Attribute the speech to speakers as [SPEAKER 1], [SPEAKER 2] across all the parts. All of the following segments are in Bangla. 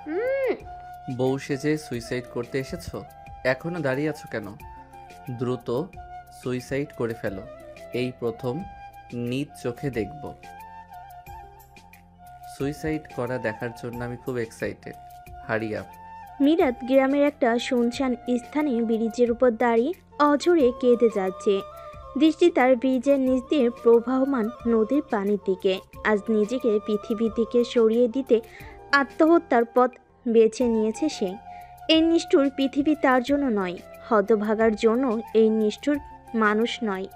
[SPEAKER 1] উম,
[SPEAKER 2] বউ সেজে সুইসাইড করতে এসেছো? এখনো দাঁড়িয়ে আছো কেন? দ্রুত সুইসাইড করে ফেলো। এই প্রথম নিজ চোখে দেখব। সুইসাইড করা দেখার জন্য আমি খুব এক্সাইটেড। Hurry up.
[SPEAKER 3] মিরাত গ্রামের একটা শুনশান স্থানে ব্রিজের উপর দাঁড়িয়ে অঝরে কেঁদে যাচ্ছে। দৃষ্টি তার ব্রিজের নিচ দিয়ে প্রবাহমান নদীর পানির দিকে। আজ নিজেকে পৃথিবী থেকে সরিয়ে দিতে আত্মহত্যার পথ বেছে নিয়েছে সে। এই নিষ্ঠুর পৃথিবী তার জন্য নয়, হতভাগার জন্য এই নিষ্ঠুর মানুষ নয়।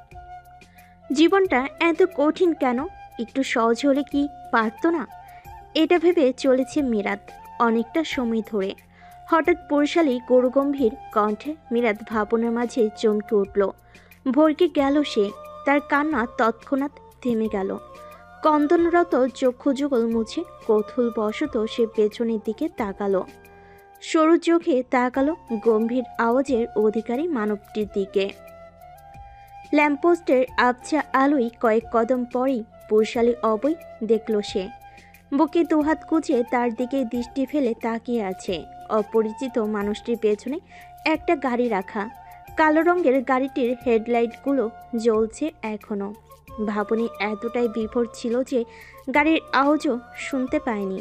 [SPEAKER 3] জীবনটা এত কঠিন কেন? একটু সহজ হলে কি পারতো না? এটা ভেবে চলেছে মিরাত অনেকটা সময় ধরে। হঠাৎ পুরুষালী গরুগম্ভীর কণ্ঠে মিরাত ভাবনার মাঝে চমকে উঠল। ভরকে গেল সে। তার কান্না তৎক্ষণাৎ থেমে গেল। কন্দনরত চক্ষু যুগল মুছে কৌতূহলবশত সে পেছনের দিকে তাকালো। সরু চোখে তাকালো গম্ভীর আওয়াজের অধিকারী মানবটির দিকে। ল্যাম্পপোস্টের আবছা আলোয় কয়েক কদম পরেই পুরুষালী অবৈ দেখল সে। বুকে দুহাত গুছিয়ে তার দিকে দৃষ্টি ফেলে তাকিয়ে আছে। অপরিচিত মানুষটির পেছনে একটা গাড়ি রাখা। কালো রঙের গাড়িটির হেডলাইটগুলো জ্বলছে এখনো। ভাবনি এতটাই বিভোর ছিল যে গাড়ির আওয়াজও শুনতে পায়নি।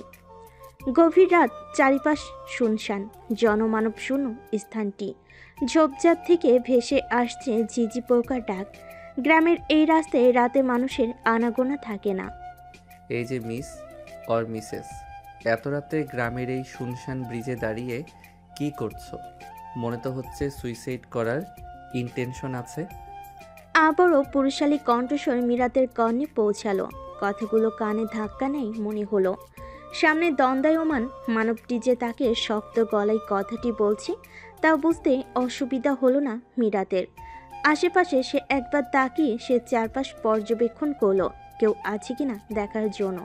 [SPEAKER 3] গভীর রাত, চারিপাশ শুনশান, জনমানব শূন্য স্থানটি। ঝোপঝাড় থেকে ভেসে আসছে ঝিঝি পোকার ডাক। গ্রামের এই রাস্তায় রাতে মানুষের আনাগোনা থাকে না।
[SPEAKER 2] এই যে মিস অর মিসেস, এত রাতে গ্রামের এই শুনশান ব্রিজে দাঁড়িয়ে কি করছো? মনে তো হচ্ছে সুইসাইড করার ইন্টেনশন আছে।
[SPEAKER 3] আবারও পুরুষালী কণ্ঠস্বর মিরাতের কর্ণে পৌঁছালো। কথাগুলো কানে ধাক্কা নেয় মনে হলো। সামনে দ্বন্দ্বায়মান মানবটি যে তাকে শক্ত গলায় কথাটি বলছে তা বুঝতে অসুবিধা হলো না মিরাতের। আশেপাশে সে একবার তাকিয়ে সে চারপাশ পর্যবেক্ষণ করলো কেউ আছে কিনা দেখার জন্য।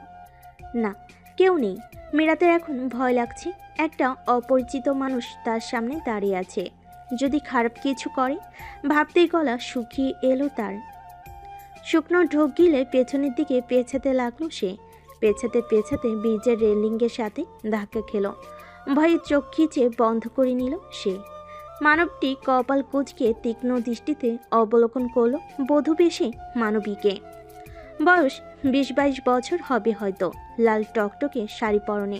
[SPEAKER 3] না, কেউ নেই। মিরাতের এখন ভয় লাগছে। একটা অপরিচিত মানুষ তার সামনে দাঁড়িয়ে আছে। যদি খারাপ কিছু করে, ভাবতেই গলা শুকিয়ে এলো তার। শুকনো ঢোক গিলে পেছনের দিকে পেছাতে লাগলো সে। পেছাতে পেছাতে ব্রিজের রেলিংয়ের সাথে ধাক্কা খেলো। ভয়ে চোখ খিচে বন্ধ করে নিল সে। মানবটি কপাল কুঁচকে তীক্ষ্ণ দৃষ্টিতে অবলোকন করলো বধূবেশে মানবীকে। বয়স ২০-২২ বছর হবে হয়তো। লাল টকটকে শাড়ি পরনে,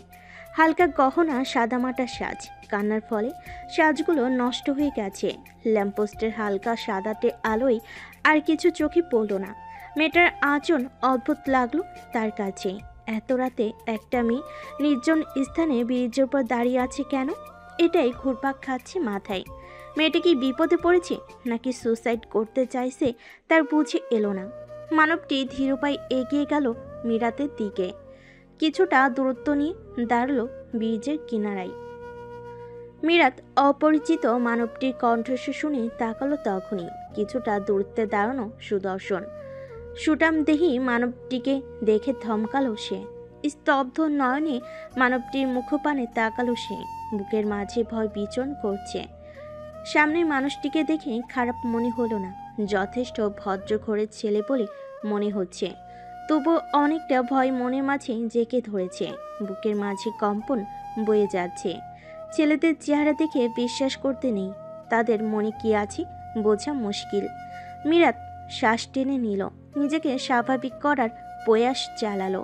[SPEAKER 3] হালকা গহনা সাদামাটা সাজ। কান্নার ফলে সাজগুলো নষ্ট হয়ে গেছে। ল্যাম্পপোস্টের হালকা সাদাটে আলোয় আর কিছু চোখে পড়ল না। মেয়েটার আঁচল অদ্ভুত লাগলো তার কাছে। এত রাতে একটা মেয়ে নির্জন স্থানে ব্রিজের উপর দাঁড়িয়ে আছে কেন? এটাই ঘুরপাক খাচ্ছে মাথায়। মেয়েটা কি বিপদে পড়েছে নাকি সুসাইড করতে চাইছে তার বুঝে এলো না। মানবটি ধীরপায়ে এগিয়ে গেল মিরাতের দিকে। কিছুটা দূরত্ব নিয়ে দাঁড়ালো ব্রিজের কিনারায়। মিরাত অপরিচিত মানবটির কণ্ঠস্বর শুনে তাকালো তখনই। কিছুটা দূরত্বে দাঁড়ানো সুদর্শন সুঠামদেহী মানবটিকে দেখে থমকালো সে। স্তব্ধ নয়নে মানবটির মুখপানে তাকালো সে। বুকের মাঝে ভয় বিচরণ করছে। সামনের মানুষটিকে দেখে খারাপ মনে হলো না। যথেষ্ট ভদ্র ঘরের ছেলে বলে মনে হচ্ছে। তবু অনেকটা ভয় মনের মাঝে জেঁকে ধরেছে। বুকের মাঝে কম্পন বয়ে যাচ্ছে। ছেলেদের চেহারা দেখে বিশ্বাস করতে নেই। তাদের মনে কি আছে বোঝা মুশকিল। মিরাত শ্বাস টেনে নিল। নিজেকে স্বাভাবিক করার প্রয়াস চালালো।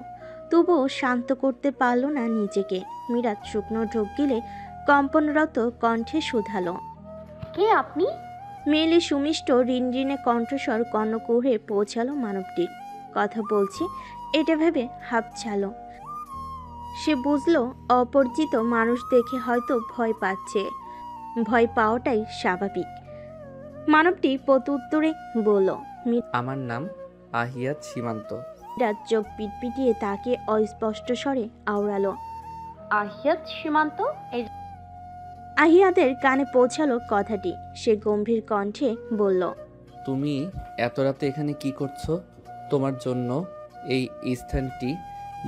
[SPEAKER 3] তবুও শান্ত করতে পারল না নিজেকে। মিরাত শুকনো ঢোক গিলে কম্পনরত কণ্ঠে শুধালো,
[SPEAKER 1] কে আপনি?
[SPEAKER 3] মেয়েলি সুমিষ্ট রিনরিনে কণ্ঠস্বর কর্ণকুহরে পৌঁছালো মানবটির। কথা বলছে এটা ভেবে হাঁপছালো। সে বুঝলো অপরিচিত মানুষ দেখে হয়তো ভয় পাচ্ছে। ভয় পাওয়াটাই স্বাভাবিক। মানবটি প্রত্যুত্তরে বলল।
[SPEAKER 2] আমার নাম আহিয়াত সীমান্ত।
[SPEAKER 3] মিরাত চোখ পিটপিটিয়ে তাকে অস্পষ্ট স্বরে আওড়ালো।
[SPEAKER 1] আহিয়াত সীমান্ত? এই
[SPEAKER 3] আহিয়াদের কানে পৌঁছালো কথাটি। সে গম্ভীর কণ্ঠে বলল,
[SPEAKER 2] তুমি এত রাতে এখানে কি করছো? তোমার জন্য এই স্থানটি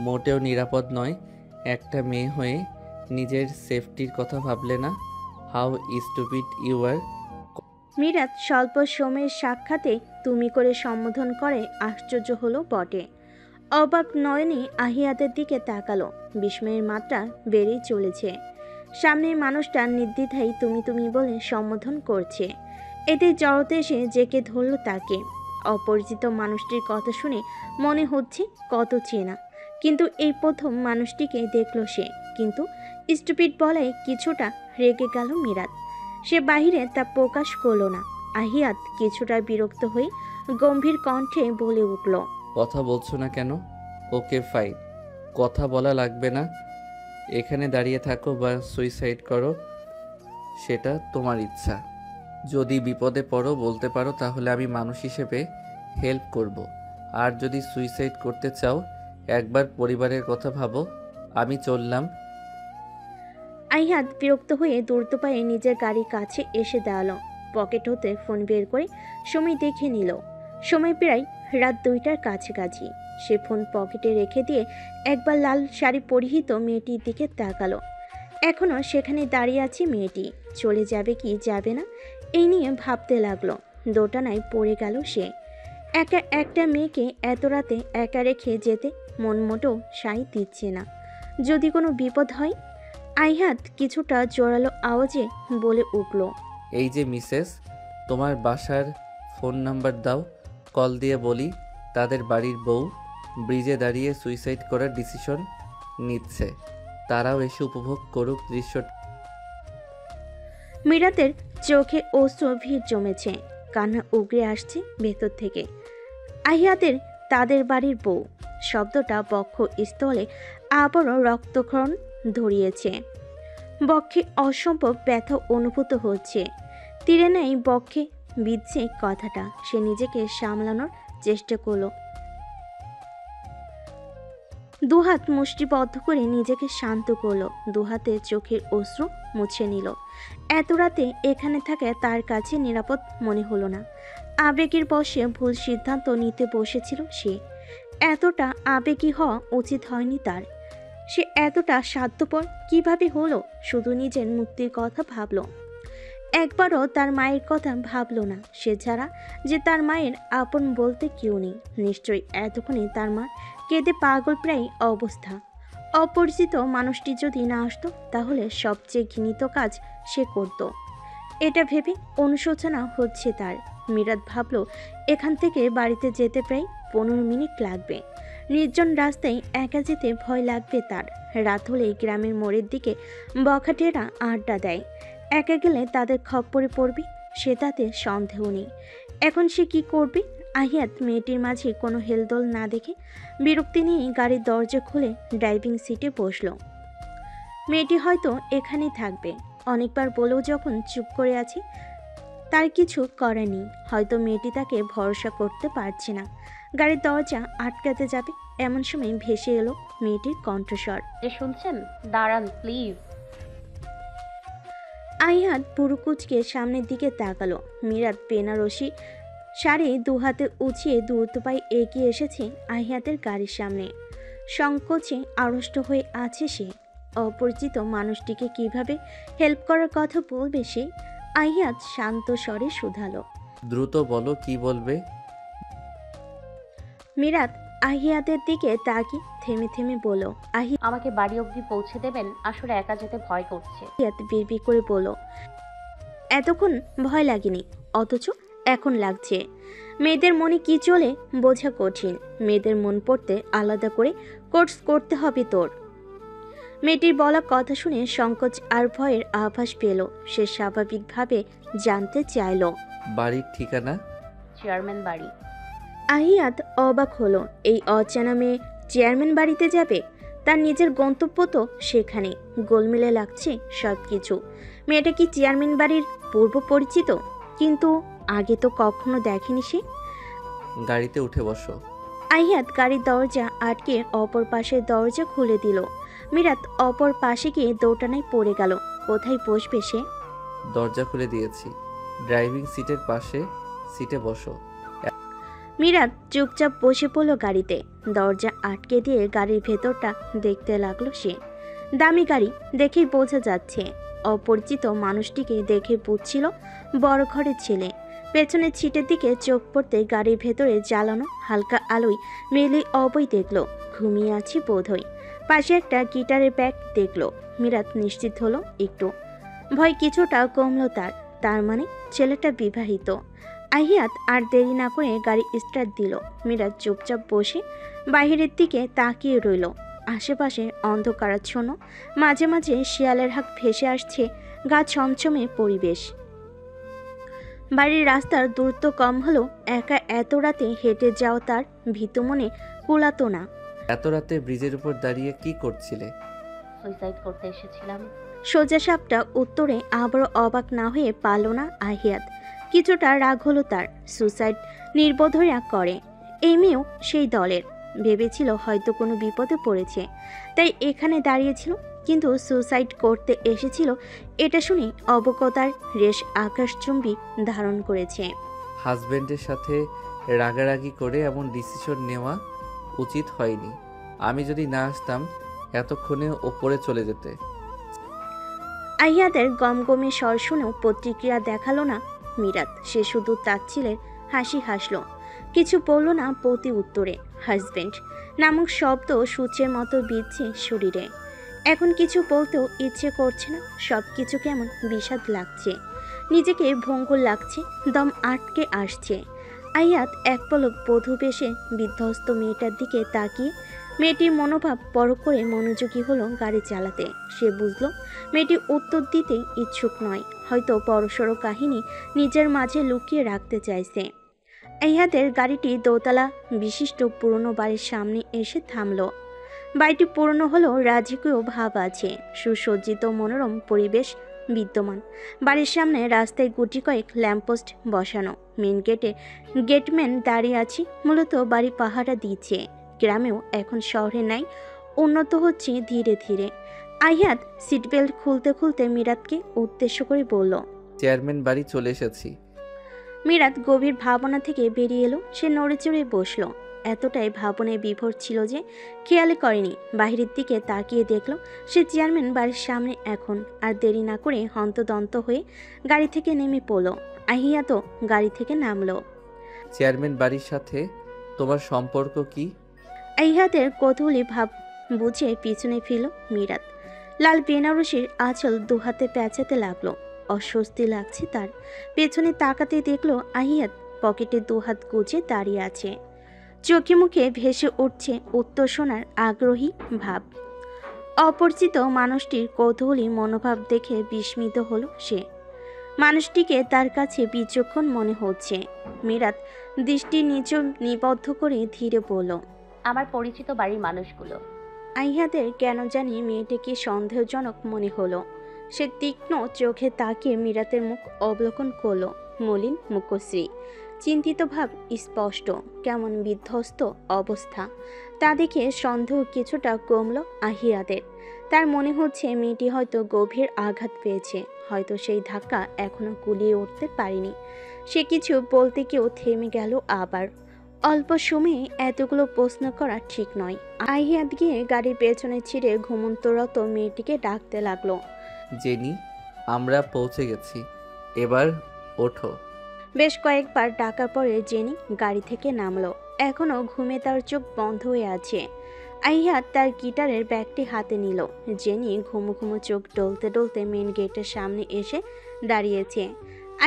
[SPEAKER 2] মোটেও নিরাপদ নয়। একটা মেয়ে হয়ে নিজের সেফটির কথা ভাবলে না? How stupid you are.
[SPEAKER 3] মিরাত স্বল্প সময়ের সাক্ষাতে তুমি করে সম্বোধন করে আশ্চর্য হলো বটে। অবাক নয়নে আহিয়াতের দিকে তাকালো। বিস্ময়ের মাত্রা বেড়েই চলেছে। সামনের মানুষটা নির্দ্বিধায় তুমি তুমি বলে সম্বোধন করছে। এতে জড়তে এসে জেকে ধরল তাকে। অপরিচিত মানুষটির কথা শুনে মনে হচ্ছে কত চেনা, কিন্তু এই প্রথম মানুষটিকে দেখল সে। কিন্তু স্টুপিড বলায় কিছুটা রেগে গেল মিরাত। সে বাহিরে তা প্রকাশ করল না। আহিয়াত কিছুটা বিরক্ত হয়ে গম্ভীর কণ্ঠে বলে উঠল,
[SPEAKER 2] কথা বলছো না কেন? ওকে ফাইন, কথা বলা লাগবে না। এখানে দাঁড়িয়ে থাকো বা সুইসাইড করো, সেটা তোমার ইচ্ছা। যদি বিপদে পড়ো বলতে পারো, তাহলে আমি মানুষ হিসেবে হেল্প করব। আর যদি সুইসাইড করতে চাও একবার পরিবারের কথা ভাবো। আমি চললাম।
[SPEAKER 3] আহিয়াত বিরক্ত হয়ে দ্রুত পায়ে নিজের গাড়ির কাছে এসে দাঁড়ালো। পকেট হতে ফোন বের করে সময় দেখে নিল। সময় প্রায় রাত 2টার কাছাকাছি। সে ফোন পকেটে রেখে দিয়ে একবার লাল শাড়ি পরিহিত মেয়েটির দিকে তাকালো। এখনও সেখানে দাঁড়িয়ে আছে মেয়েটি। চলে যাবে কি যাবে না এই নিয়ে ভাবতে লাগলো। দোটানায় পড়ে গেল সে। একা একটা মেয়েকে এত রাতে একা রেখে যেতে মন মোটেও সায় দিচ্ছে না। যদি কোনো বিপদ হয়। আহিয়াত কিছুটা জোরালো আওয়াজে বলে উঠল,
[SPEAKER 2] এই যে মিসেস, তোমার বাসার ফোন নাম্বার দাও, কল দিয়ে বলি তাদের বাড়ির বউ ব্রিজে দাঁড়িয়ে সুইসাইড করার ডিসিশন নিচ্ছে। তারাও এসে উপভোগ করুক দৃশ্যটা।
[SPEAKER 3] মিরাতের চোখে অশ্রু ভিড় জমেছে, কান্না উগড়ে আসছে ভেতর থেকে। আহিয়াতের তাদের বাড়ির বউ শব্দটা বক্ষ স্থলে আবারও রক্তক্ষরণ ধরিয়েছে। বক্ষে অসম্ভব ব্যথা অনুভূত হচ্ছে। তীরে নেই বক্ষে বিধছে কথাটা। সে নিজেকে সামলানোর চেষ্টা করলো। দুহাত মুষ্টিবদ্ধ করে নিজেকে শান্ত করলো। দুহাতে চোখের অশ্রু মুছে নিল। এত রাতে এখানে থাকা তার কাছে নিরাপদ মনে হলো না। আবেগের বশে ভুল সিদ্ধান্ত নিতে বসেছিল সে। এতটা আবেগী হওয়া উচিত হয়নি তার। সে এতটা স্বার্থপর কিভাবে হলো? শুধু নিজের মুক্তির কথা ভাবলো, একবারও তার মায়ের কথা ভাবলো না। সে ছাড়া যে তার মায়ের আপন বলতে কেউ নেই। নিশ্চয়ই এতক্ষণে তার মা কেঁদে পাগল প্রায় অবস্থা। অপরিচিত মানুষটি যদি না আসতো তাহলে সবচেয়ে ঘৃণিত কাজ সে করত। এটা ভেবে অনুশোচনা হচ্ছে তার। মিরাত ভাবল এখান থেকে বাড়িতে যেতে প্রায় 15 মিনিট লাগবে। নির্জন রাস্তায় একা যেতে ভয় লাগবে তার। রাত হলেই গ্রামের মোড়ের দিকে বখাটেরা আড্ডা দেয়। একা গেলে তাদের খপ্পরে পড়বে, সে তাতে সন্দেহ নেই। এখন সে কি করবে? আহিয়াত মেয়েটির মাঝে কোনো হেলদোল না দেখে বিরক্তি নিয়ে গাড়ির দরজা খুলে ড্রাইভিং সিটে বসলো। মেয়েটি হয়তো এখানেই থাকবে। অনেকবার বলেও যখন চুপ করে আছে, তার কিছু করার নেই। হয়তো মেয়েটি তাকে ভরসা করতে পারছে না। গাড়ির দরজা আটকাতে যাবে এমন সময় ভেসে এলো মেয়েটির কণ্ঠস্বর,
[SPEAKER 1] যে শুনছেন দাঁড়ান প্লিজ।
[SPEAKER 3] আহিয়াত পুরো কুচকে সামনের দিকে তাকালো। মিরাত বেনারসি শাড়ি দুহাতে উঁচিয়ে দ্রুত পায়ে এগিয়ে এসেছে আহিয়াতের গাড়ির সামনে। সংকোচে আড়ষ্ট হয়ে আছে সে। অপরিচিত মানুষটিকে কিভাবে হেল্প করার কথা বলবে সে? আহিয়াত শান্ত স্বরে শুধালো।
[SPEAKER 2] দ্রুত বলো কি বলবে।
[SPEAKER 3] মিরাত আহিয়াতের দিকে তাকিয়ে থেমে থেমে বলল,
[SPEAKER 1] আমাকে বাড়ি অবধি পৌঁছে দেবেন? আসলে একা যেতে ভয় করছে।
[SPEAKER 3] আহিয়াত বিড়বিড় করে বলল, এতক্ষণ ভয় লাগেনি, অথচ এখন লাগছে। মেয়েদের মনে কি চলে বোঝা কঠিন। মেয়েদের মন পড়তে আলাদা করে কোর্স করতে হবে তোর। মেয়েটির বলা কথা শুনে সংকোচ আর ভয়ের আভাস পেল। সে স্বাভাবিকভাবে জানতে চাইল,
[SPEAKER 2] বাড়ির ঠিকানা?
[SPEAKER 1] চেয়ারম্যান বাড়ি।
[SPEAKER 3] আহিয়াত অবাক হলো। এই অচেনা মেয়ে চেয়ারম্যান বাড়িতে যাবে? তার নিজের গন্তব্য তো সেখানে। গোলমেলে লাগছে সব কিছু। মেয়েটা কি চেয়ারম্যান বাড়ির পূর্ব পরিচিত? কিন্তু আগে তো কখনো দেখেনি সে।
[SPEAKER 2] গাড়িতে উঠে বসো।
[SPEAKER 3] আহিয়াত গাড়ির দরজা আটকে অপর পাশের দরজা খুলে দিল। মিরাত অপর পাশে গিয়ে দৌটানায় পড়ে গেল। কোথায় বসবে সে?
[SPEAKER 2] দরজা খুলে দিয়েছি, ড্রাইভিং সিটের পাশে সিটে বসো।
[SPEAKER 3] মিরাত চুপচাপ বসে পড়ল গাড়িতে। দরজা আটকে দিয়ে গাড়ির ভেতরটা দেখতে লাগলো সে। দামি গাড়ি দেখেই বোঝা যাচ্ছে। অপরিচিত মানুষটিকে দেখে বুঝছিল বড় ঘরের ছেলে। পেছনের ছিটের দিকে চোখ পড়তে গাড়ির ভেতরে জ্বালানো হালকা আলোয় মেলে অবৈ দেখলো ঘুমিয়ে আছি বোধহয়। পাশে একটা গিটারের ব্যাগ দেখলো। মিরাত নিশ্চিত হলো একটু, ভয় কিছুটা কমলো তার। তার মানে ছেলেটা বিবাহিত। আহিয়াত আর দেরি না করে গাড়ি স্টার্ট দিল। মিরাত চুপচাপ বসে বাহিরের দিকে তাকিয়ে রইল। আশেপাশে অন্ধকারাচ্ছন্ন, মাঝে মাঝে শিয়ালের হাঁক ভেসে আসছে, গা ছমছমে পরিবেশ। বাড়ির রাস্তার দূরত্ব কম হলেও একা এত রাতে হেঁটে যাওয়া তার ভীতু মনে কুলাতো না।
[SPEAKER 2] এত রাতে ব্রিজের উপর দাঁড়িয়ে কি করছিলে?
[SPEAKER 1] সুইসাইড করতে এসেছিলাম।
[SPEAKER 3] সোজা সাপটা উত্তরে আবারও অবাক না হয়ে পারল না আহিয়াত। কিছুটা রাগ হলো তার। সুসাইড নির্বোধরা করে, এই মেয়েও সেই দলের। ভেবেছিল হয়তো কোনো বিপদে পড়েছে, তাই এখানে দাঁড়িয়েছিল, কিন্তু সুসাইড করতে এসেছিল এটা শুনে অবকতার রেশ আকাশচুম্বী ধারণ করেছে।
[SPEAKER 2] হাজবেন্ডের সাথে রাগারাগি করে এমন ডিসিশন নেওয়া উচিত হয়নি। আমি যদি না আসতাম এতক্ষণে ওপরে চলে যেতে।
[SPEAKER 3] আহিয়াদের গমগমে স্বর শুনেও প্রতিক্রিয়া দেখালো না মিরাত। সে শুধু তাচ্ছিলের হাসি হাসল, কিছু বলল না প্রতি উত্তরে। হাজবেন্ড নামক শব্দ সূচের মতো বিচ্ছে শরীরে। এখন কিছু বলতেও ইচ্ছে করছে না। সব কিছু কেমন বিষাদ লাগছে, নিজেকে ভঙ্গুর লাগছে, দম আটকে আসছে। আয়াত এক পলক বধূ বেশে বিধ্বস্ত মেয়েটার দিকে তাকিয়ে মেয়েটির মনোভাব বড় করে মনোযোগী হলো গাড়ি চালাতে। সে বুঝল মেয়েটি উত্তর দিতে ইচ্ছুক নয়, হয়তো বড়সড় কাহিনী নিজের মাঝে লুকিয়ে রাখতে চাইছে। আয়াতের গাড়িটি দোতলা বিশিষ্ট পুরনো বাড়ির সামনে এসে থামল। বাড়িটি পুরনো হলেও রাজকীয় ভাব আছে, সুসজ্জিত মনোরম পরিবেশ বিদ্যমান। বাড়ির সামনে রাস্তায় গুটি কয়েক ল্যাম্পপোস্ট বসানো। মেন গেটে গেটম্যান দাঁড়িয়ে আছে, মূলত বাড়ি পাহারা দিচ্ছে। গ্রামেও এখন শহরে নাই, উন্নত হচ্ছে ধীরে ধীরে। আহিয়াত সিটবেল্ট খুলতে খুলতে মিরাতকে উদ্দেশ্য করে বলল,
[SPEAKER 2] চেয়ারম্যান বাড়ি চলে এসেছি।
[SPEAKER 3] মিরাত গভীর ভাবনা থেকে বেরিয়ে এলো। সে নড়ে চড়ে বসলো। এতটাই ভাবনায় বিভোর ছিল যে খেয়ালই করেনি। বাহিরের দিকে তাকিয়ে দেখলো সে চেয়ারম্যান বাড়ির সামনে এখন। আর দেরি না করে হন্তদন্ত হয়ে গাড়ি থেকে নেমে পড়লো। আহিয়াতও গাড়ি থেকে নামলো।
[SPEAKER 2] চেয়ারম্যান বাড়ির সাথে তোমার সম্পর্ক কি?
[SPEAKER 3] আহিয়াতের কৌতূহলী ভাব বুঝে পিছনে ফিরল মিরাত। লাল বেনারসির আঁচল দুহাতে পেঁচাতে লাগলো। অস্বস্তি লাগছে তার। পেছনে তাকাতে দেখলো আহিয়াত পকেটে দুহাত গুজে দাঁড়িয়ে আছে। চোখে মুখে ভেসে উঠছে উত্তর শোনার আগ্রহী ভাব। অপরিচিত মানুষটির কৌতূহলী মনোভাব দেখে বিস্মিত হলো সে। মানুষটিকে তার কাছে বিচক্ষণ মনে হচ্ছে। মিরাত দৃষ্টি নিবদ্ধ করে ধীরে বলল,
[SPEAKER 1] আমার পরিচিত বাড়ির মানুষগুলো।
[SPEAKER 3] আহিয়াদের কেন জানি মেয়েটিকে সন্দেহজনক মনে হলো। সে তীক্ষ্ণ চোখে তাকিয়ে মিরাতের মুখ অবলোকন করল। মলিন মুখশ্রী, চিন্তিত ভাব স্পষ্ট, কেমন বিধ্বস্ত অবস্থা। তা দেখে সন্দেহ কিছুটা কমল আহিয়াদের। তার মনে হচ্ছে মেয়েটি হয়তো গভীর আঘাত পেয়েছে, হয়তো সেই ধাক্কা এখনো গুলিয়ে উঠতে পারেনি। সে কিছু বলতে গিয়েও থেমে গেল আবার। অল্প সময়ে এতগুলো প্রশ্ন করা ঠিক নয়। আহিয়াত গিয়ে গাড়ির পেছনে ছিঁড়ে ঘুমন্তরত মেয়েটিকে ডাকতে লাগলো,
[SPEAKER 2] জেনি, আমরা পৌঁছে গেছি, এবার ওঠো।
[SPEAKER 3] বেশ কয়েকবার ডাকার পরে জেনি গাড়ি থেকে নামলো। এখনো ঘুমে তার চোখ বন্ধ হয়ে আছে। আহিয়াত তার গিটারের ব্যাগটি হাতে নিল। জেনি ঘুমো ঘুমো চোখ ডলতে ডলতে মেন গেটের সামনে এসে দাঁড়িয়েছে।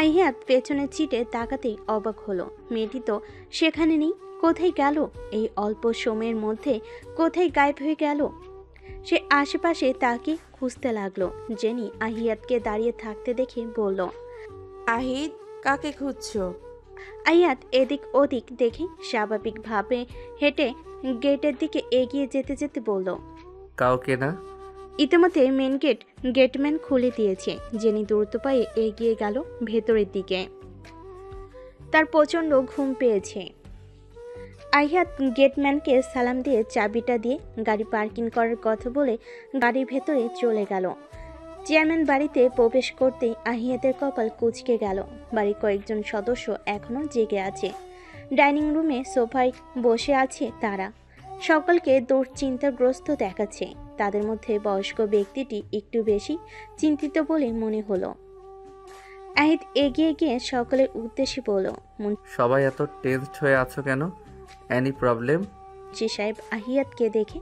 [SPEAKER 3] আহিয়াত পেছনে ছিটে তাকাতেই অবাক হলো। মেয়েটি তো সেখানে নেই। কোথায় গেল? এই অল্প সময়ের মধ্যে কোথায় গায়েব হয়ে গেল? সে আশেপাশে তাকে খুঁজতে লাগলো। জেনি আহিয়াতকে দাঁড়িয়ে থাকতে দেখে বলল,
[SPEAKER 4] আহিদ, কাকে খুঁজছো?
[SPEAKER 3] আহিয়াত এদিক ওদিক দেখে স্বাভাবিকভাবে হেঁটে গেটের দিকে এগিয়ে যেতে যেতে বলল,
[SPEAKER 2] কাউকে না।
[SPEAKER 3] ইতিমধ্যে মেন গেটম্যান খুলে দিয়েছে। জেনি দ্রুত পায়ে এগিয়ে গেল ভেতরের দিকে। তার প্রচণ্ড ঘুম পেয়েছে। আহিয়াত গেটম্যানকে সালাম দিয়ে চাবিটা দিয়ে গাড়ি পার্কিং করার কথা বলে গাড়ির ভেতরে চলে গেল। চেয়ারম্যান বাড়িতে প্রবেশ করতেই আহিয়াতের কপাল কুঁচকে গেল। বাড়ির কয়েকজন সদস্য এখনও জেগে আছে। ডাইনিং রুমে সোফায় বসে আছে তারা। সকলকে দুশ্চিন্তাগ্রস্ত দেখাচ্ছে। তাদের মধ্যে বয়স্ক ব্যক্তিটি একটু বেশি চিন্তিত বলে মনে হলো। আহিদ এগিয়ে গিয়ে সকলের উদ্দেশ্যে বলল।
[SPEAKER 2] সবাই এত টেনসড হয়ে আছো কেন? Any problem?
[SPEAKER 3] মুন্সি সাহেব আহিয়াতকে দেখে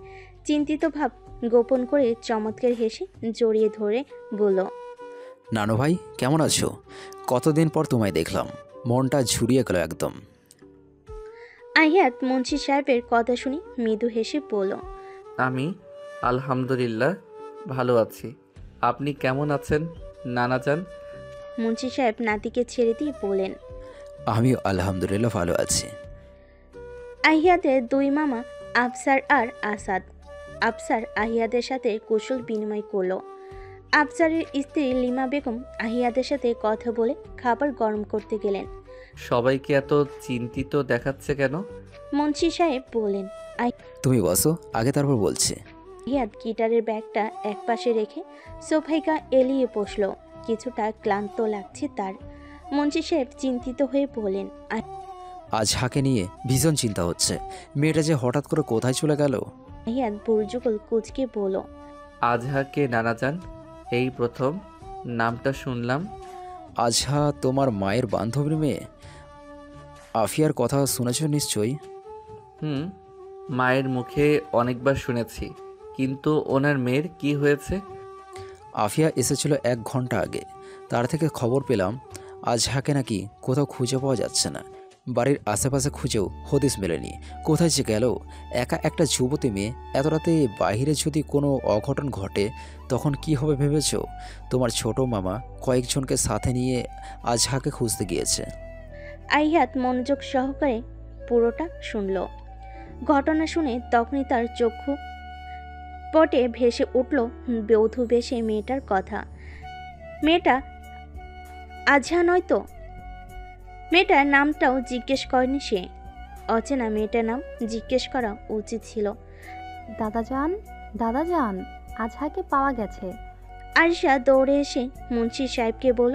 [SPEAKER 3] চিন্তিত ভাব গোপন করে চমৎকার হেসে জড়িয়ে ধরে বলল,
[SPEAKER 5] নানু ভাই কেমন আছো? কতদিন পর তোমায় দেখলাম, মনটা ঝুরিয়ে গেল একদম।
[SPEAKER 3] আহিয়াত মুন্সি সাহেবের কথা শুনে মৃদু হেসে বলল,
[SPEAKER 2] আমি আলহামদুলিল্লাহ ভালো আছি। আপনি কেমন আছেন নানাজান?
[SPEAKER 3] মুন্সি সাহেব নাতিকে ছেড়ে দিয়ে বলেন।
[SPEAKER 5] আমিও আলহামদুলিল্লাহ ভালো আছি।
[SPEAKER 3] আহিয়াদের দুই মামা আফসার আর আসাদ। আফসার আহিয়াদের সাথে কুশল বিনিময় করলো। আফসারের স্ত্রী লিমা বেগম আহিয়াদের সাথে কথা বলে খাবার গরম করতে গেলেন।
[SPEAKER 2] সবাইকে এত চিন্তিত দেখাচ্ছে কেন?
[SPEAKER 3] মুন্সি সাহেব বললেন।
[SPEAKER 5] তুমি বসো, আগে তারপর বলছি।
[SPEAKER 3] আহিয়াদ গিটারের ব্যাগটা একপাশে রেখে সোফাইকা এলিয়ে বসলো। কিছুটা ক্লান্ত লাগছে তার। মুন্সি সাহেব চিন্তিত হয়ে বললেন,
[SPEAKER 5] আজ হাকে নিয়ে ভীষণ চিন্তা হচ্ছে। মেয়েটা যে হঠাৎ করে কোথায় চলে গেল।
[SPEAKER 3] আহিয়াদ বুর্জুগল কুচকে বলল,
[SPEAKER 2] আজহাকে নানাজান? এই প্রথম নামটা শুনলাম।
[SPEAKER 5] আজহা তোমার মায়ের বান্ধবীর মেয়ে? আফিয়ার কথা শুনেছ নিশ্চয়ই।
[SPEAKER 2] মায়ের মুখে অনেকবার শুনেছি, কিন্তু ওনার মেয়ের কি হয়েছে?
[SPEAKER 5] আফিয়া এসেছিল 1 ঘন্টা আগে। তার থেকে খবর পেলাম আজহাকে নাকি কোথাও খুঁজে পাওয়া যাচ্ছে না। বাড়ির আশেপাশে খুঁজেও হদিস মেলেনি। কোথায় যে গেল? একা একটা যুবতী মেয়ে, এত রাতে বাইরে যদি কোনো অঘটন ঘটে তখন কি হবে ভেবেছ? তোমার ছোট মামা কয়েকজনকে সাথে নিয়ে আজহাকে খুঁজতে গিয়েছে।
[SPEAKER 3] আহিয়াত মনোযোগ সহকারে পুরোটা শুনল। ঘটনা শুনে তখনই তার চক্ষু পটে ভেসে উঠল বধূ বেশে মেয়েটার কথা। মেয়েটা আজহা নয় তো? মেয়েটার নামটাও জিজ্ঞেস করেনি সে। অচেনা মেয়েটার নাম জিজ্ঞেস করা উচিত ছিল।
[SPEAKER 1] দাদাজান, আজহাকে পাওয়া গেছে।
[SPEAKER 3] আরিশা দৌড়ে এসে মুন্সি সাহেবকে বলল